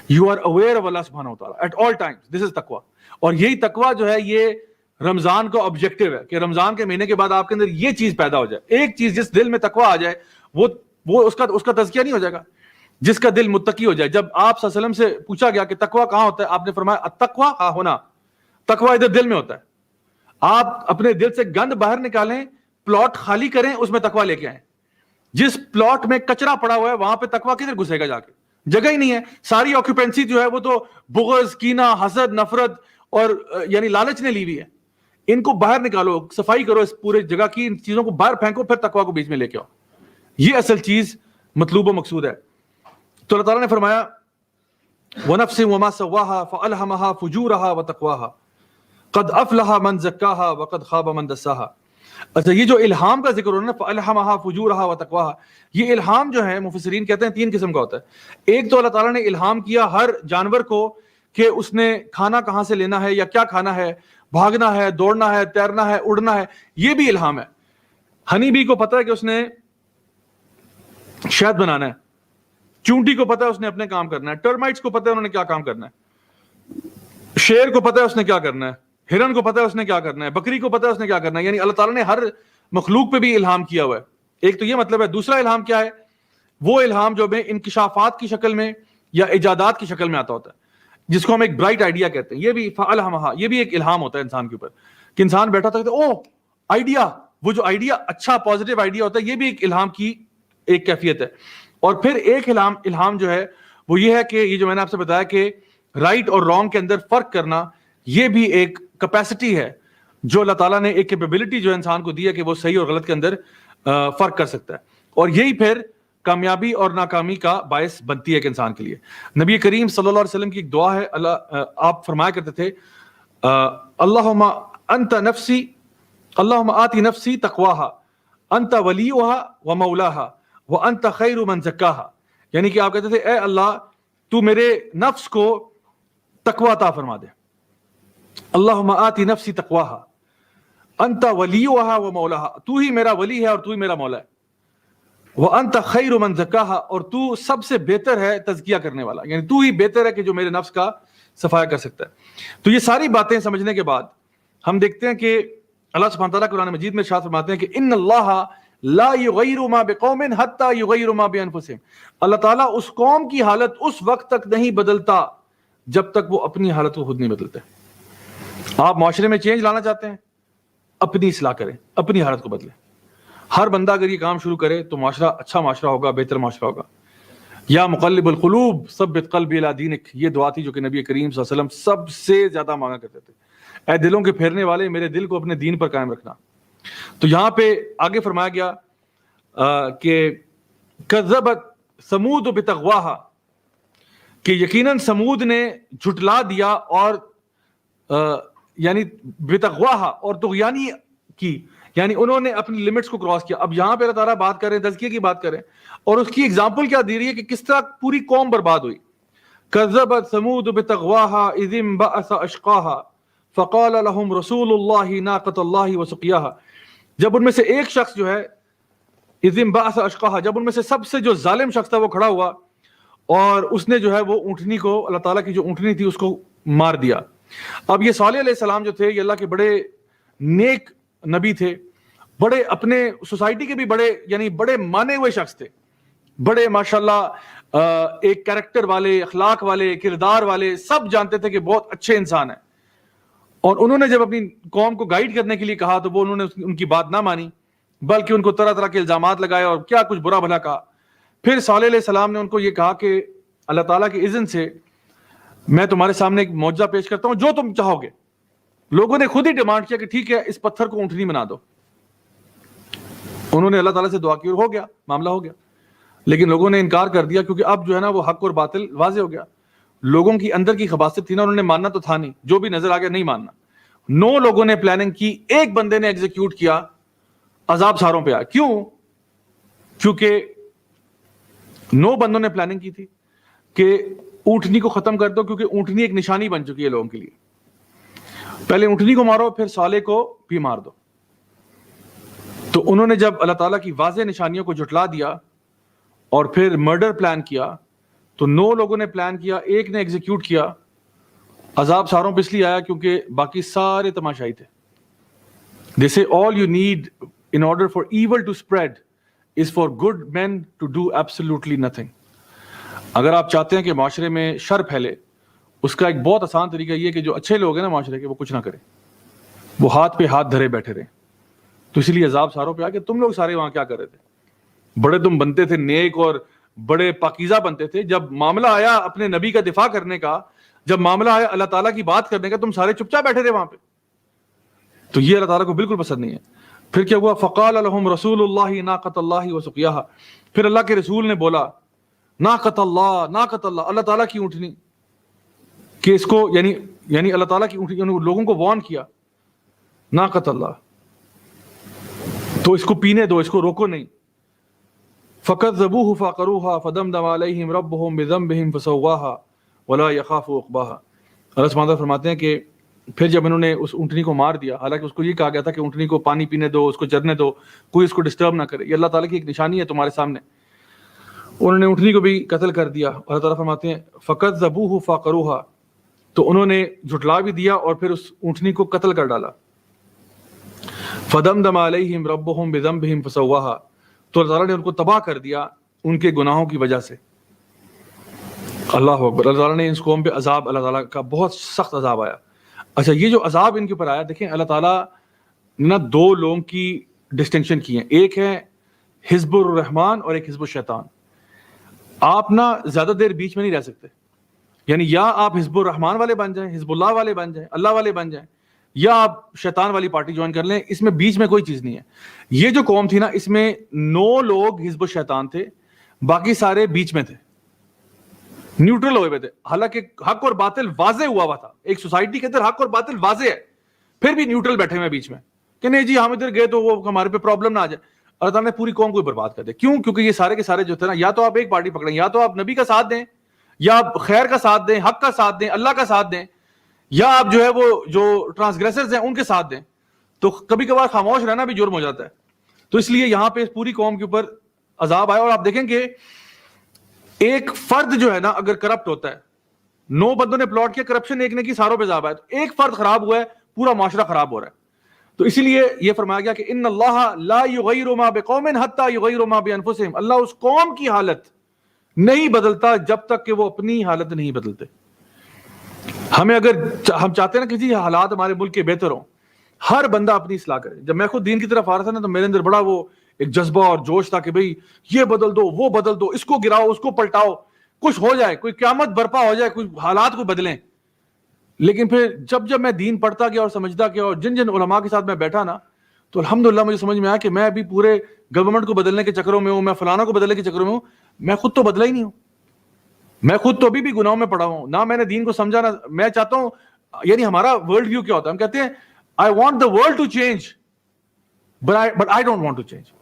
You are aware of اللہ سبحانہ وتعالیٰ ایٹ آل ٹائمز, دس از تقویٰ. اور یہی تقویٰ جو ہے یہ رمضان کا آبجیکٹو ہے کہ رمضان کے مہینے کے بعد آپ کے اندر یہ چیز پیدا ہو جائے. ایک چیز جس دل میں تقویٰ آ جائے وہ اس کا تزکیہ نہیں ہو جائے گا, جس کا دل متقی ہو جائے. جب آپ صلی اللہ علیہ وسلم سے پوچھا گیا کہ تقویٰ کہاں ہوتا ہے, آپ نے فرمایا التقویٰ ہاں ہونا, تقویٰ ادھر دل میں ہوتا ہے. آپ اپنے دل سے گند باہر نکالیں, پلاٹ خالی کریں, اس میں تقویٰ لے کے آئیں. جس پلاٹ میں کچرا پڑا ہوا ہے وہاں پہ تقویٰ کدھر گھسے گا جا کے, جگہ ہی نہیں ہے. ساری آکوپینسی جو ہے وہ تو بغض, کینہ, حسد, نفرت اور یعنی لالچ نے لی ہوئی ہے. ان کو باہر نکالو, صفائی کرو اس پورے جگہ کی, ان چیزوں کو باہر پھینکو, پھر تقویٰ کو بیچ میں لے کے آؤ. یہ اصل چیز مطلوب و مقصود ہے. تو اللہ تعالیٰ نے فرمایا وَنَفْسٍ وَمَا سَوَّاهَا فَأَلْهَمَهَا فُجُورَهَا وَتَقْوَاهَا قَدْ أَفْلَحَ مَنْ زَكَّاهَا وَقَدْ خَابَ مَنْ دَسَّاهَا. اچھا, یہ جو الہام کا ذکر ہو رہا ہے نا, فَأَلْهَمَهَا فُجُورَهَا وَتَقْوَاهَا, یہ الہام جو ہے مفسرین کہتے ہیں 3 قسم کا ہوتا ہے. ایک تو اللہ تعالیٰ نے الہام کیا ہر جانور کو کہ اس نے کھانا کہاں سے لینا ہے یا کیا کھانا ہے, بھاگنا ہے, دوڑنا ہے, تیرنا ہے, اڑنا ہے, یہ بھی الہام ہے. ہنی بی کو پتا ہے کہ اس نے شہد بنانا ہے, چونٹی کو پتا ہے اس نے اپنے کام کرنا ہے, ٹرمائٹس کو پتا ہے انہوں نے کیا کام کرنا ہے, شیر کو پتا ہے اس نے کیا کرنا ہے, ہرن کو پتا ہے اس نے کیا کرنا ہے, بکری کو پتا ہے اس نے کیا کرنا ہے. یعنی اللہ تعالیٰ نے ہر مخلوق پہ بھی الہام کیا ہوا ہے. ایک تو یہ مطلب ہے. دوسرا الہام کیا ہے, وہ الہام جو میں انکشافات کی شکل میں یا ایجادات کی شکل میں آتا ہوتا ہے, جس کو ہم ایک برائٹ آئیڈیا کہتے ہیں. یہ بھی فَأَلْهَمَهَا, یہ بھی ایک الہام ہوتا ہے انسان کے اوپر, کہ انسان بیٹھا تھا کہ او آئیڈیا, وہ جو آئیڈیا اچھا پازیٹیو آئیڈیا ہوتا ہے, یہ بھی ایک الہام کی ایک کیفیت ہے. اور پھر ایک الہام جو ہے وہ یہ ہے کہ یہ جو میں نے آپ سے بتایا کہ رائٹ اور رانگ کے اندر فرق کرنا, یہ بھی ایک کیپیسٹی ہے جو اللہ تعالیٰ نے, ایک کیپیبلٹی جو انسان کو دی ہے کہ وہ صحیح اور غلط کے اندر فرق کر سکتا ہے. اور یہی پھر کامیابی اور ناکامی کا باعث بنتی ہے ایک انسان کے لیے. نبی کریم صلی اللہ علیہ وسلم کی ایک دعا ہے, آپ فرمایا کرتے تھے اللہم انت نفسی, اللہم آتی نفسی تقواہا انت ولیہا و مولاہا وانت خیر من زکاہا. یعنی کہ آپ کہتے تھے اے اللہ تو میرے نفس کو تقوی عطا فرما دے. اللہم آتی نفسی تقواہا انت ولیہا و مولاہا, تو ہی میرا ولی ہے اور تو ہی میرا مولا ہے. وانت خیر من زکاہا, اور تو سب سے بہتر ہے تزکیہ کرنے والا, یعنی تو ہی بہتر ہے کہ جو میرے نفس کا صفایا کر سکتا ہے. تو یہ ساری باتیں سمجھنے کے بعد ہم دیکھتے ہیں کہ اللہ سبحانہ تعالیٰ قرآن مجید میں ارشاد فرماتے ہیں کہ ان اللہ لا یغیر ما بقوم حتی یغیر ما بانفسہم. اللہ تعالیٰ اس قوم کی حالت اس وقت تک نہیں بدلتا جب تک وہ اپنی حالت کو خود نہیں بدلتے. آپ معاشرے میں چینج لانا چاہتے ہیں, اپنی اصلاح کریں, اپنی حالت کو بدلیں. ہر بندہ اگر یہ کام شروع کرے تو معاشرہ اچھا معاشرہ ہوگا, بہتر معاشرہ ہوگا. یا مقلب القلوب ثبت قلبی الی دینک, یہ دعا تھی جو کہ نبی کریم صلی اللہ علیہ وسلم سب سے زیادہ مانگا کرتے تھے. اے دلوں کے پھیرنے والے, میرے دل کو اپنے دین پر قائم رکھنا. تو یہاں پہ آگے فرمایا گیا کہ کذبت ثمود بتغواہا, کہ یقیناً سمود نے جھٹلا دیا اور یعنی بتغواہا اور طغیانی کی, یعنی انہوں نے اپنی لمٹس کو کراس کیا. اب یہاں پہ اللہ تعالیٰ بات کر رہے ہیں, تزکیے کی بات کریں, اور اس کی اگزامپل کیا دی رہی ہے کہ کس طرح پوری قوم برباد ہوئی. کذبت ثمود بتغواہا اذ انبعث اشقاہا فقال لهم رسول اللہ ناقۃ اللہ وسقیاہا. جب ان میں سے ایک شخص جو ہے اذ انبعث اشقاہا, جب ان میں سے سب سے جو ظالم شخص تھا وہ کھڑا ہوا اور اس نے جو ہے وہ اونٹنی کو, اللہ تعالیٰ کی جو اونٹنی تھی اس کو مار دیا. اب یہ صالح علیہ السلام جو تھے یہ اللہ کے بڑے نیک نبی تھے, بڑے اپنے سوسائٹی کے بھی بڑے یعنی بڑے مانے ہوئے شخص تھے, بڑے ماشاءاللہ ایک کریکٹر والے, اخلاق والے, کردار والے, سب جانتے تھے کہ بہت اچھے انسان ہیں. اور انہوں نے جب اپنی قوم کو گائیڈ کرنے کے لیے کہا تو وہ انہوں نے ان کی بات نہ مانی, بلکہ ان کو طرح طرح کے الزامات لگائے اور کیا کچھ برا بھلا کہا. پھر صالح علیہ السلام نے ان کو یہ کہا کہ اللہ تعالیٰ کی اذن سے میں تمہارے سامنے ایک معجزہ پیش کرتا ہوں, جو تم چاہو گے. لوگوں نے خود ہی ڈیمانڈ کیا کہ ٹھیک ہے اس پتھر کو اونٹنی بنا دو. انہوں نے اللہ تعالیٰ سے دعا کی اور ہو گیا, معاملہ ہو گیا. لیکن لوگوں نے انکار کر دیا کیونکہ اب جو ہے نا وہ حق اور باطل واضح ہو گیا. لوگوں کی اندر کی خباثت تھی نا, انہوں نے ماننا تو تھا نہیں, جو بھی نظر آ گیا نہیں ماننا. 9 لوگوں نے پلاننگ کی, ایک بندے نے ایگزیکیوٹ کیا, عذاب ساروں پہ آیا. کیوں؟ کیونکہ 9 بندوں نے پلاننگ کی تھی کہ اونٹنی کو ختم کر دو, کیونکہ اونٹنی ایک نشانی بن چکی ہے لوگوں کے لیے. پہلے اونٹنی کو مارو, پھر صالح کو بھی مار دو. تو انہوں نے جب اللہ تعالیٰ کی واضح نشانیوں کو جھٹلا دیا اور پھر مرڈر پلان کیا, تو 9 لوگوں نے پلان کیا, ایک نے ایگزیکیوٹ کیا. عذاب ساروں پہ اس لیے آیا کیونکہ باقی سارے تماشائی تھے. They say all you need in order for evil to spread is for good men to do absolutely nothing. اگر آپ چاہتے ہیں کہ معاشرے میں شر پھیلے, اس کا ایک بہت آسان طریقہ یہ کہ جو اچھے لوگ ہیں نا معاشرے کے, وہ کچھ نہ کریں, وہ ہاتھ پہ ہاتھ دھرے بیٹھے رہیں. تو اسی لیے عذاب ساروں پہ آ کہ تم لوگ سارے وہاں کیا کر رہے تھے. بڑے تم بنتے تھے, نیک اور بڑے پاکیزہ بنتے تھے. جب معاملہ آیا اپنے نبی کا دفاع کرنے کا, جب معاملہ آیا اللہ تعالیٰ کی بات کرنے کا, تم سارے چپ چاپ بیٹھے تھے وہاں پہ. تو یہ اللہ تعالیٰ کو بالکل پسند نہیں ہے. پھر کیا ہوا؟ فقال لهم رسول اللہ ناقۃ اللہ وسقیاها. پھر اللہ کے رسول نے بولا ناقۃ اللہ, ناقۃ اللہ, اللہ تعالیٰ کی اونٹنی, کہ اس کو یعنی اللہ تعالیٰ کی اونٹنی, یعنی لوگوں کو وارن کیا ناقۃ اللہ, تو اس کو پینے دو, اس کو روکو نہیں. فَكَذَّبُوهُ فَعَقَرُوهَا فَدَمْدَمَ عَلَيْهِمْ رَبُّهُمْ بِذَنبِهِمْ فَسَوَّاهَا وَلَا يَخَافُ عُقْبَاهَا. اللہ سبحانہ وتعالیٰ فرماتے ہیں کہ پھر جب انہوں نے اس اونٹنی کو مار دیا, حالانکہ اس کو یہ کہا گیا تھا کہ اونٹنی کو پانی پینے دو, اس کو چرنے دو, کوئی اس کو ڈسٹرب نہ کرے, یہ اللہ تعالیٰ کی ایک نشانی ہے تمہارے سامنے. انہوں نے اونٹنی کو بھی قتل کر دیا. اللہ تعالیٰ فرماتے ہیں فَكَذَّبُوهُ فَعَقَرُوهَا, تو انہوں نے جھٹلا بھی دیا اور پھر اس اونٹنی کو قتل کر ڈالا. فَدَمْدَمَ عَلَيْهِمْ رَبُّهُمْ بِذَنبِهِمْ فَسَوَّاهَا, تو اللہ تعالیٰ نے ان کو تباہ کر دیا ان کے گناہوں کی وجہ سے. اللہ اکبر. اللہ تعالیٰ نے اس قوم پہ عذاب, اللہ تعالیٰ کا بہت سخت عذاب آیا. اچھا, یہ جو عذاب ان کے اوپر آیا, دیکھیں اللہ تعالیٰ نے 2 لوگوں کی ڈسٹنکشن کی ہیں, ایک ہے حزب الرحمن اور ایک حزب الشیطان. آپ نا زیادہ دیر بیچ میں نہیں رہ سکتے, یعنی یا آپ حزب الرحمن والے بن جائیں, حزب اللہ والے بن جائیں, اللہ والے بن جائیں, یا آپ شیطان والی پارٹی جوائن کر لیں. اس میں بیچ میں کوئی چیز نہیں ہے. یہ جو قوم تھی نا, اس میں 9 لوگ حزب الشیطان تھے, باقی سارے بیچ میں تھے, نیوٹرل ہوئے تھے. حالانکہ حق اور باطل واضح ہوا تھا, ایک سوسائٹی کے اندر حق اور باطل واضح ہے, پھر بھی نیوٹرل بیٹھے ہوئے بیچ میں کہ نہیں جی ہم ادھر گئے تو وہ ہمارے پہ پرابلم نہ آ جائے. اللہ تعالیٰ نے پوری قوم کو برباد کر دیا. کیوں؟ کیونکہ یہ سارے کے سارے جو تھے نا, یا تو آپ ایک پارٹی پکڑیں, یا تو آپ نبی کا ساتھ دیں, یا آپ خیر کا ساتھ دیں, حق کا ساتھ دیں, اللہ کا ساتھ دیں, یا آپ جو ہے وہ جو ٹرانسگریسرز ہیں ان کے ساتھ دیں. تو کبھی کبھار خاموش رہنا بھی جرم ہو جاتا ہے. تو اس لیے یہاں پہ پوری قوم کے اوپر عذاب آیا. اور آپ دیکھیں کہ ایک فرد جو ہے نا اگر کرپٹ ہوتا ہے, 9 بندوں نے پلاٹ کیا, کرپشن ایک نے کی, ساروں پہ عذاب آیا, تو ایک فرد خراب ہوا ہے, پورا معاشرہ خراب ہو رہا ہے. تو اسی لیے یہ فرمایا گیا کہ ان اللہ لا یغیر ما بقوم حتی یغیر ما بانفسہم, اللہ اس قوم کی حالت نہیں بدلتا جب تک کہ وہ اپنی حالت نہیں بدلتے. ہمیں اگر ہم چاہتے ہیں نا کسی حالات ہمارے ملک کے بہتر ہوں, ہر بندہ اپنی اصلاح کرے. جب میں خود دین کی طرف آ رہا تھا نا, تو میرے اندر بڑا وہ ایک جذبہ اور جوش تھا کہ بھئی یہ بدل دو, وہ بدل دو, اس کو گراؤ, اس کو پلٹاؤ, کچھ ہو جائے, کوئی قیامت برپا ہو جائے, کوئی حالات کو بدلیں. لیکن پھر جب میں دین پڑھتا گیا اور سمجھتا گیا, اور جن علماء کے ساتھ میں بیٹھا نا, تو الحمدللہ مجھے سمجھ میں آیا کہ میں ابھی پورے گورنمنٹ کو بدلنے کے چکروں میں ہوں, میں فلانا کو بدلنے کے چکروں میں ہوں. میں خود تو بدلا ہی نہیں ہوں, میں خود تو ابھی بھی گناہوں میں پڑا ہوں, نہ میں نے دین کو سمجھا, نہ میں چاہتا ہوں. یعنی ہمارا ورلڈ ویو کیا ہوتا ہے, ہم کہتے ہیں I want the world to change, but I don't want to change.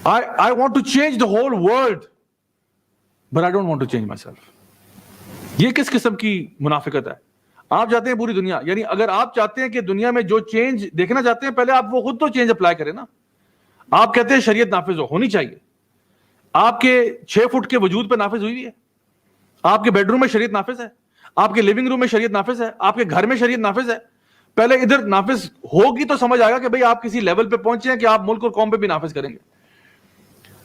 I want to change the whole world, but I don't want to change myself. یہ کس قسم کی منافقت ہے؟ آپ چاہتے ہیں پوری دنیا, یعنی اگر آپ چاہتے ہیں کہ دنیا میں جو چینج دیکھنا چاہتے ہیں, پہلے آپ وہ خود تو چینج اپلائی کریں نا. آپ کہتے ہیں شریعت نافذ ہونی چاہیے, آپ کے 6 فٹ کے وجود پہ نافذ ہوئی ہے, آپ کے بیڈ روم میں شریعت نافذ ہے, آپ کے لیونگ روم میں شریعت نافذ ہے, آپ کے گھر میں شریعت نافذ ہے. پہلے ادھر نافذ ہوگی تو سمجھ آئے گا کہ بھئی آپ کسی لیول پہ پہنچے ہیں کہ آپ ملک اور قوم پہ بھی نافذ کریں گے.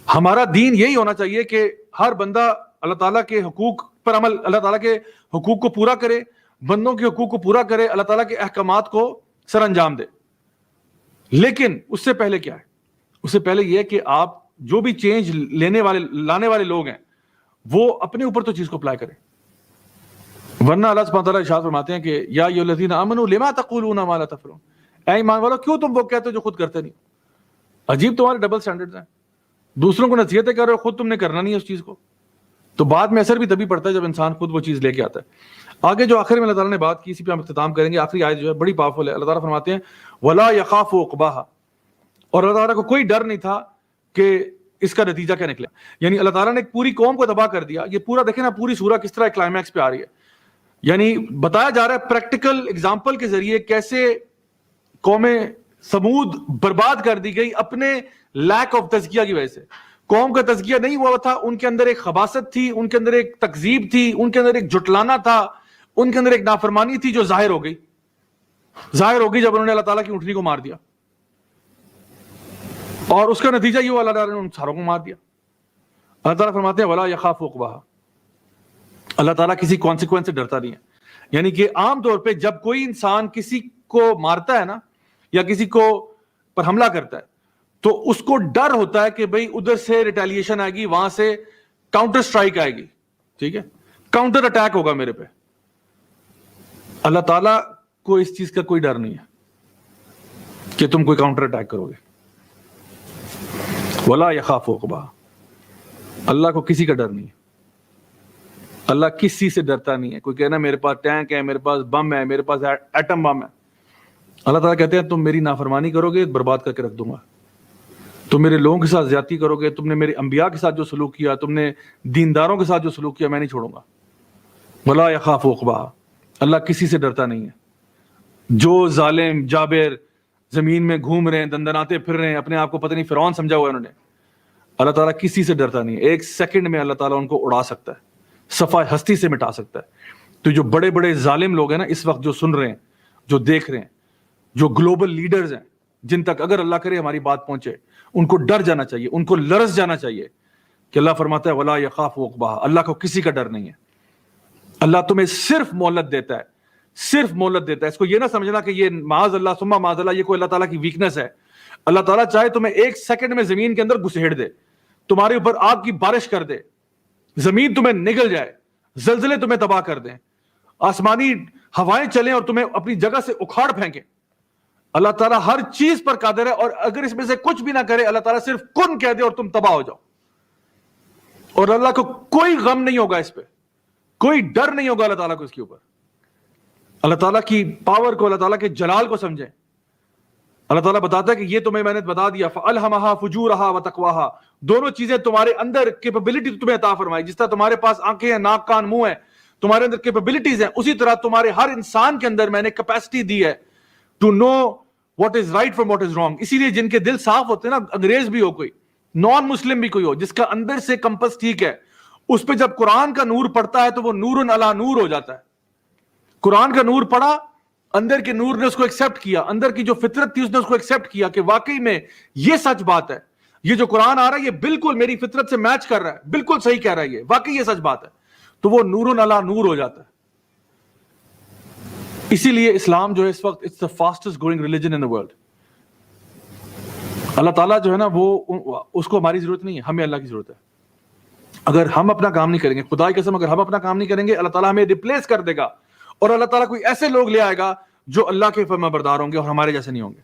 ہمارا دین یہی ہونا چاہیے کہ ہر بندہ اللہ تعالیٰ کے حقوق پر عمل، اللہ تعالیٰ کے حقوق کو پورا کرے، بندوں کے حقوق کو پورا کرے، اللہ تعالیٰ کے احکامات کو سر انجام دے. لیکن اس سے پہلے کیا ہے؟ اس سے پہلے یہ کہ آپ جو بھی چینج لانے والے لوگ ہیں وہ اپنے اوپر تو چیز کو اپلائی کریں. ورنہ اللہ سبحانہ وتعالیٰ ارشاد فرماتے ہیں کہ یا ایھا الذین آمنوا لما تقولون ما لا تفعلون، اے ایمان والو کیوں تم وہ کہتے ہو جو خود کرتے نہیں. عجیب تمہارے ڈبل سٹینڈرڈز ہیں، دوسروں کو نصیحتیں کر رہے ہو، خود تم نے کرنا نہیں ہے اس چیز کو. تو بعد میں اثر بھی تبھی پڑتا ہے جب انسان خود وہ چیز لے کے آتا ہے. آگے جو آخر میں اللہ تعالیٰ نے بات کی، اسی پہ ہم اختتام کریں گے. آخری آیت جو ہے بڑی پاورفل ہے. اللہ تعالیٰ فرماتے ہیں ولا یخاف عقباہا، اور اللہ تعالیٰ کو کوئی ڈر نہیں تھا کہ اس کا نتیجہ کیا نکلا. یعنی اللہ تعالیٰ نے ایک پوری قوم کو تباہ کر دیا. یہ پورا دیکھیں نا، پوری سورہ کس طرح کلائمیکس پہ آ رہی ہے. یعنی بتایا جا رہا ہے پریکٹیکل اگزامپل کے ذریعے کیسے قوم سمود برباد کر دی گئی اپنے لیک آف تزکیہ کی وجہ سے. قوم کا تزکیہ نہیں ہوا تھا، ان کے اندر ایک خباثت تھی، ان کے اندر ایک تکذیب تھی، ان کے اندر ایک جھٹلانا تھا، ان کے اندر ایک نافرمانی تھی جو ظاہر ہو گئی جب انہوں نے اللہ تعالیٰ کی اونٹنی کو مار دیا. اور اس کا نتیجہ یہ ہوا اللہ تعالیٰ نے ان ساروں کو مار دیا. اللہ تعالیٰ فرماتے ہیں ولا یخاف عقباہا، اللہ تعالیٰ کسی کانسیکوینس سے ڈرتا نہیں ہے. یعنی کہ عام طور پہ جب کوئی انسان کسی کو مارتا ہے نا، یا کسی کو پر حملہ کرتا ہے، تو اس کو ڈر ہوتا ہے کہ بھئی ادھر سے ریٹیلیشن آئے گی، وہاں سے کاؤنٹر سٹرائک آئے گی، ٹھیک ہے، کاؤنٹر اٹیک ہوگا میرے پہ. اللہ تعالیٰ کو اس چیز کا کوئی ڈر نہیں ہے کہ تم کوئی کاؤنٹر اٹیک کرو گے. ولا یخاف عقباہا، اللہ کو کسی کا ڈر نہیں ہے. اللہ کسی سے ڈرتا نہیں ہے. کوئی کہنا میرے پاس ٹینک ہے، میرے پاس بم ہے، میرے پاس ایٹم بم ہے. اللہ تعالیٰ کہتے ہیں تم میری نافرمانی کرو گے برباد کر کے رکھ دوں گا. تم میرے لوگوں کے ساتھ زیادتی کرو گے، تم نے میرے انبیاء کے ساتھ جو سلوک کیا، تم نے دینداروں کے ساتھ جو سلوک کیا، میں نہیں چھوڑوں گا. ولا یخاف عقباہا، اللہ کسی سے ڈرتا نہیں ہے. جو ظالم جابر زمین میں گھوم رہے ہیں، دندناتے پھر رہے ہیں، اپنے آپ کو پتہ نہیں فرعون سمجھا ہوا ہے انہوں نے، اللہ تعالیٰ کسی سے ڈرتا نہیں ہے. ایک سیکنڈ میں اللہ تعالیٰ ان کو اڑا سکتا ہے، صفحہ ہستی سے مٹا سکتا ہے. تو جو بڑے بڑے ظالم لوگ ہیں نا اس وقت، جو سن رہے ہیں، جو دیکھ رہے ہیں، جو گلوبل لیڈرز ہیں، جن تک اگر اللہ کرے ہماری بات پہنچے، ان کو ڈر جانا چاہیے، ان کو لرز جانا چاہیے کہ اللہ فرماتا ہے ولا یخاف عقباہا، اللہ کو کسی کا ڈر نہیں ہے. اللہ تمہیں صرف مہلت دیتا ہے، صرف مہلت دیتا ہے. اس کو یہ نہ سمجھنا کہ یہ معاذ اللہ ثم معاذ اللہ یہ کوئی اللہ تعالیٰ کی ویکنس ہے. اللہ تعالیٰ چاہے تمہیں ایک سیکنڈ میں زمین کے اندر گھسیڑ دے، تمہارے اوپر آگ کی بارش کر دے، زمین تمہیں نگل جائے، زلزلے تمہیں تباہ کر دیں، آسمانی ہوائیں چلیں اور تمہیں اپنی جگہ سے اکھاڑ پھینکیں. اللہ تعالیٰ ہر چیز پر قادر ہے. اور اگر اس میں سے کچھ بھی نہ کرے، اللہ تعالیٰ صرف کن کہہ دے اور تم تباہ ہو جاؤ. اور اللہ کو کوئی غم نہیں ہوگا، اس پہ کوئی ڈر نہیں ہوگا اللہ تعالیٰ کو اس کے اوپر. اللہ تعالیٰ کی پاور کو، اللہ تعالیٰ کے جلال کو سمجھیں. اللہ تعالیٰ بتاتا ہے کہ یہ تمہیں میں نے بتا دیا، فَأَلْهَمَهَا فُجُورَهَا وَتَقْوَاهَا، دونوں چیزیں تمہارے اندر کیپیبلٹی تمہیں عطا فرمائی. جس طرح تمہارے پاس آنکھیں ہیں، ناک کان منہ ہے، تمہارے اندر کیپیبلٹیز ہیں، اسی طرح تمہارے ہر انسان کے اندر میں نے کیپیسٹی دی ہے to know what is right from what is wrong. اسی لیے جن کے دل صاف ہوتے ہیں نا، انگریز بھی ہو کوئی، نان مسلم بھی کوئی ہو، جس کا اندر سے کمپس ٹھیک ہے، اس پہ جب قرآن کا نور پڑتا ہے تو وہ نور علی نور ہو جاتا ہے. قرآن کا نور پڑا، اندر کے نور نے اس کو ایکسیپٹ کیا، اندر کی جو فطرت تھی اس نے اس کو ایکسیپٹ کیا کہ واقعی میں یہ سچ بات ہے، یہ جو قرآن آ رہا ہے یہ بالکل میری فطرت سے میچ کر رہا ہے، بالکل صحیح کہہ رہا ہے، یہ واقعی یہ سچ بات ہے. تو وہ نور علی نور ہو جاتا ہے. اسی لیے اسلام جو ہے اس وقت it's the fastest growing religion in the world. اللہ تعالیٰ جو ہے نا وہ اس کو ہماری ضرورت نہیں ہے، ہمیں اللہ کی ضرورت ہے. اگر ہم اپنا کام نہیں کریں گے، خدا کی قسم اگر ہم اپنا کام نہیں کریں گے، اللہ تعالیٰ ہمیں ریپلیس کر دے گا. اور اللہ تعالیٰ کوئی ایسے لوگ لے آئے گا جو اللہ کے فرما بردار ہوں گے اور ہمارے جیسے نہیں ہوں گے.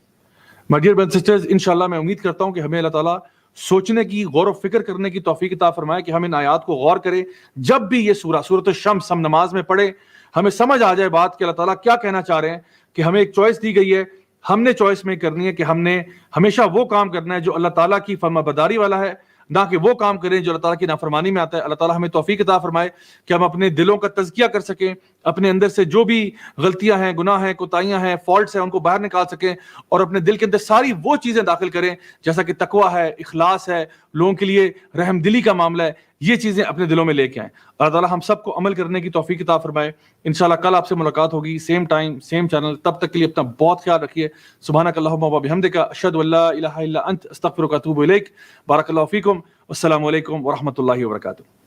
مائی ڈیئر برادرز اینڈ سسٹرز، انشاءاللہ میں امید کرتا ہوں کہ ہمیں اللہ تعالیٰ سوچنے کی، غور و فکر کرنے کی توفیق عطا فرمائے کہ ہم ان آیات کو غور کریں. جب بھی یہ سورۃ الشمس ہم نماز میں پڑھیں، ہمیں سمجھ آ جائے بات کہ اللہ تعالیٰ کیا کہنا چاہ رہے ہیں، کہ ہمیں ایک چوائس دی گئی ہے، ہم نے چوائس میں کرنی ہے کہ ہم نے ہمیشہ وہ کام کرنا ہے جو اللہ تعالیٰ کی فرما برداری والا ہے، نہ کہ وہ کام کریں جو اللہ تعالیٰ کی نافرمانی میں آتا ہے. اللہ تعالیٰ ہمیں توفیق عطا فرمائے کہ ہم اپنے دلوں کا تزکیہ کر سکیں، اپنے اندر سے جو بھی غلطیاں ہیں، گناہ ہیں، کوتاہیاں ہیں، فالٹس ہیں، ان کو باہر نکال سکیں اور اپنے دل کے اندر ساری وہ چیزیں داخل کریں جیسا کہ تقویٰ ہے، اخلاص ہے، لوگوں کے لیے رحم دلی کا معاملہ ہے، یہ چیزیں اپنے دلوں میں لے کے آئیں. اللہ تعالیٰ ہم سب کو عمل کرنے کی توفیق عطا فرمائے. انشاءاللہ کل آپ سے ملاقات ہوگی، سیم ٹائم سیم چینل. تب تک کے لیے اپنا بہت خیال رکھیے. سبحانک اللہم و بحمدک، اشہد ان لا الہ الا انت، استغفرک و اتوب الیک. بارک اللہ فیکم. السلام علیکم ورحمۃ اللہ وبرکاتہ.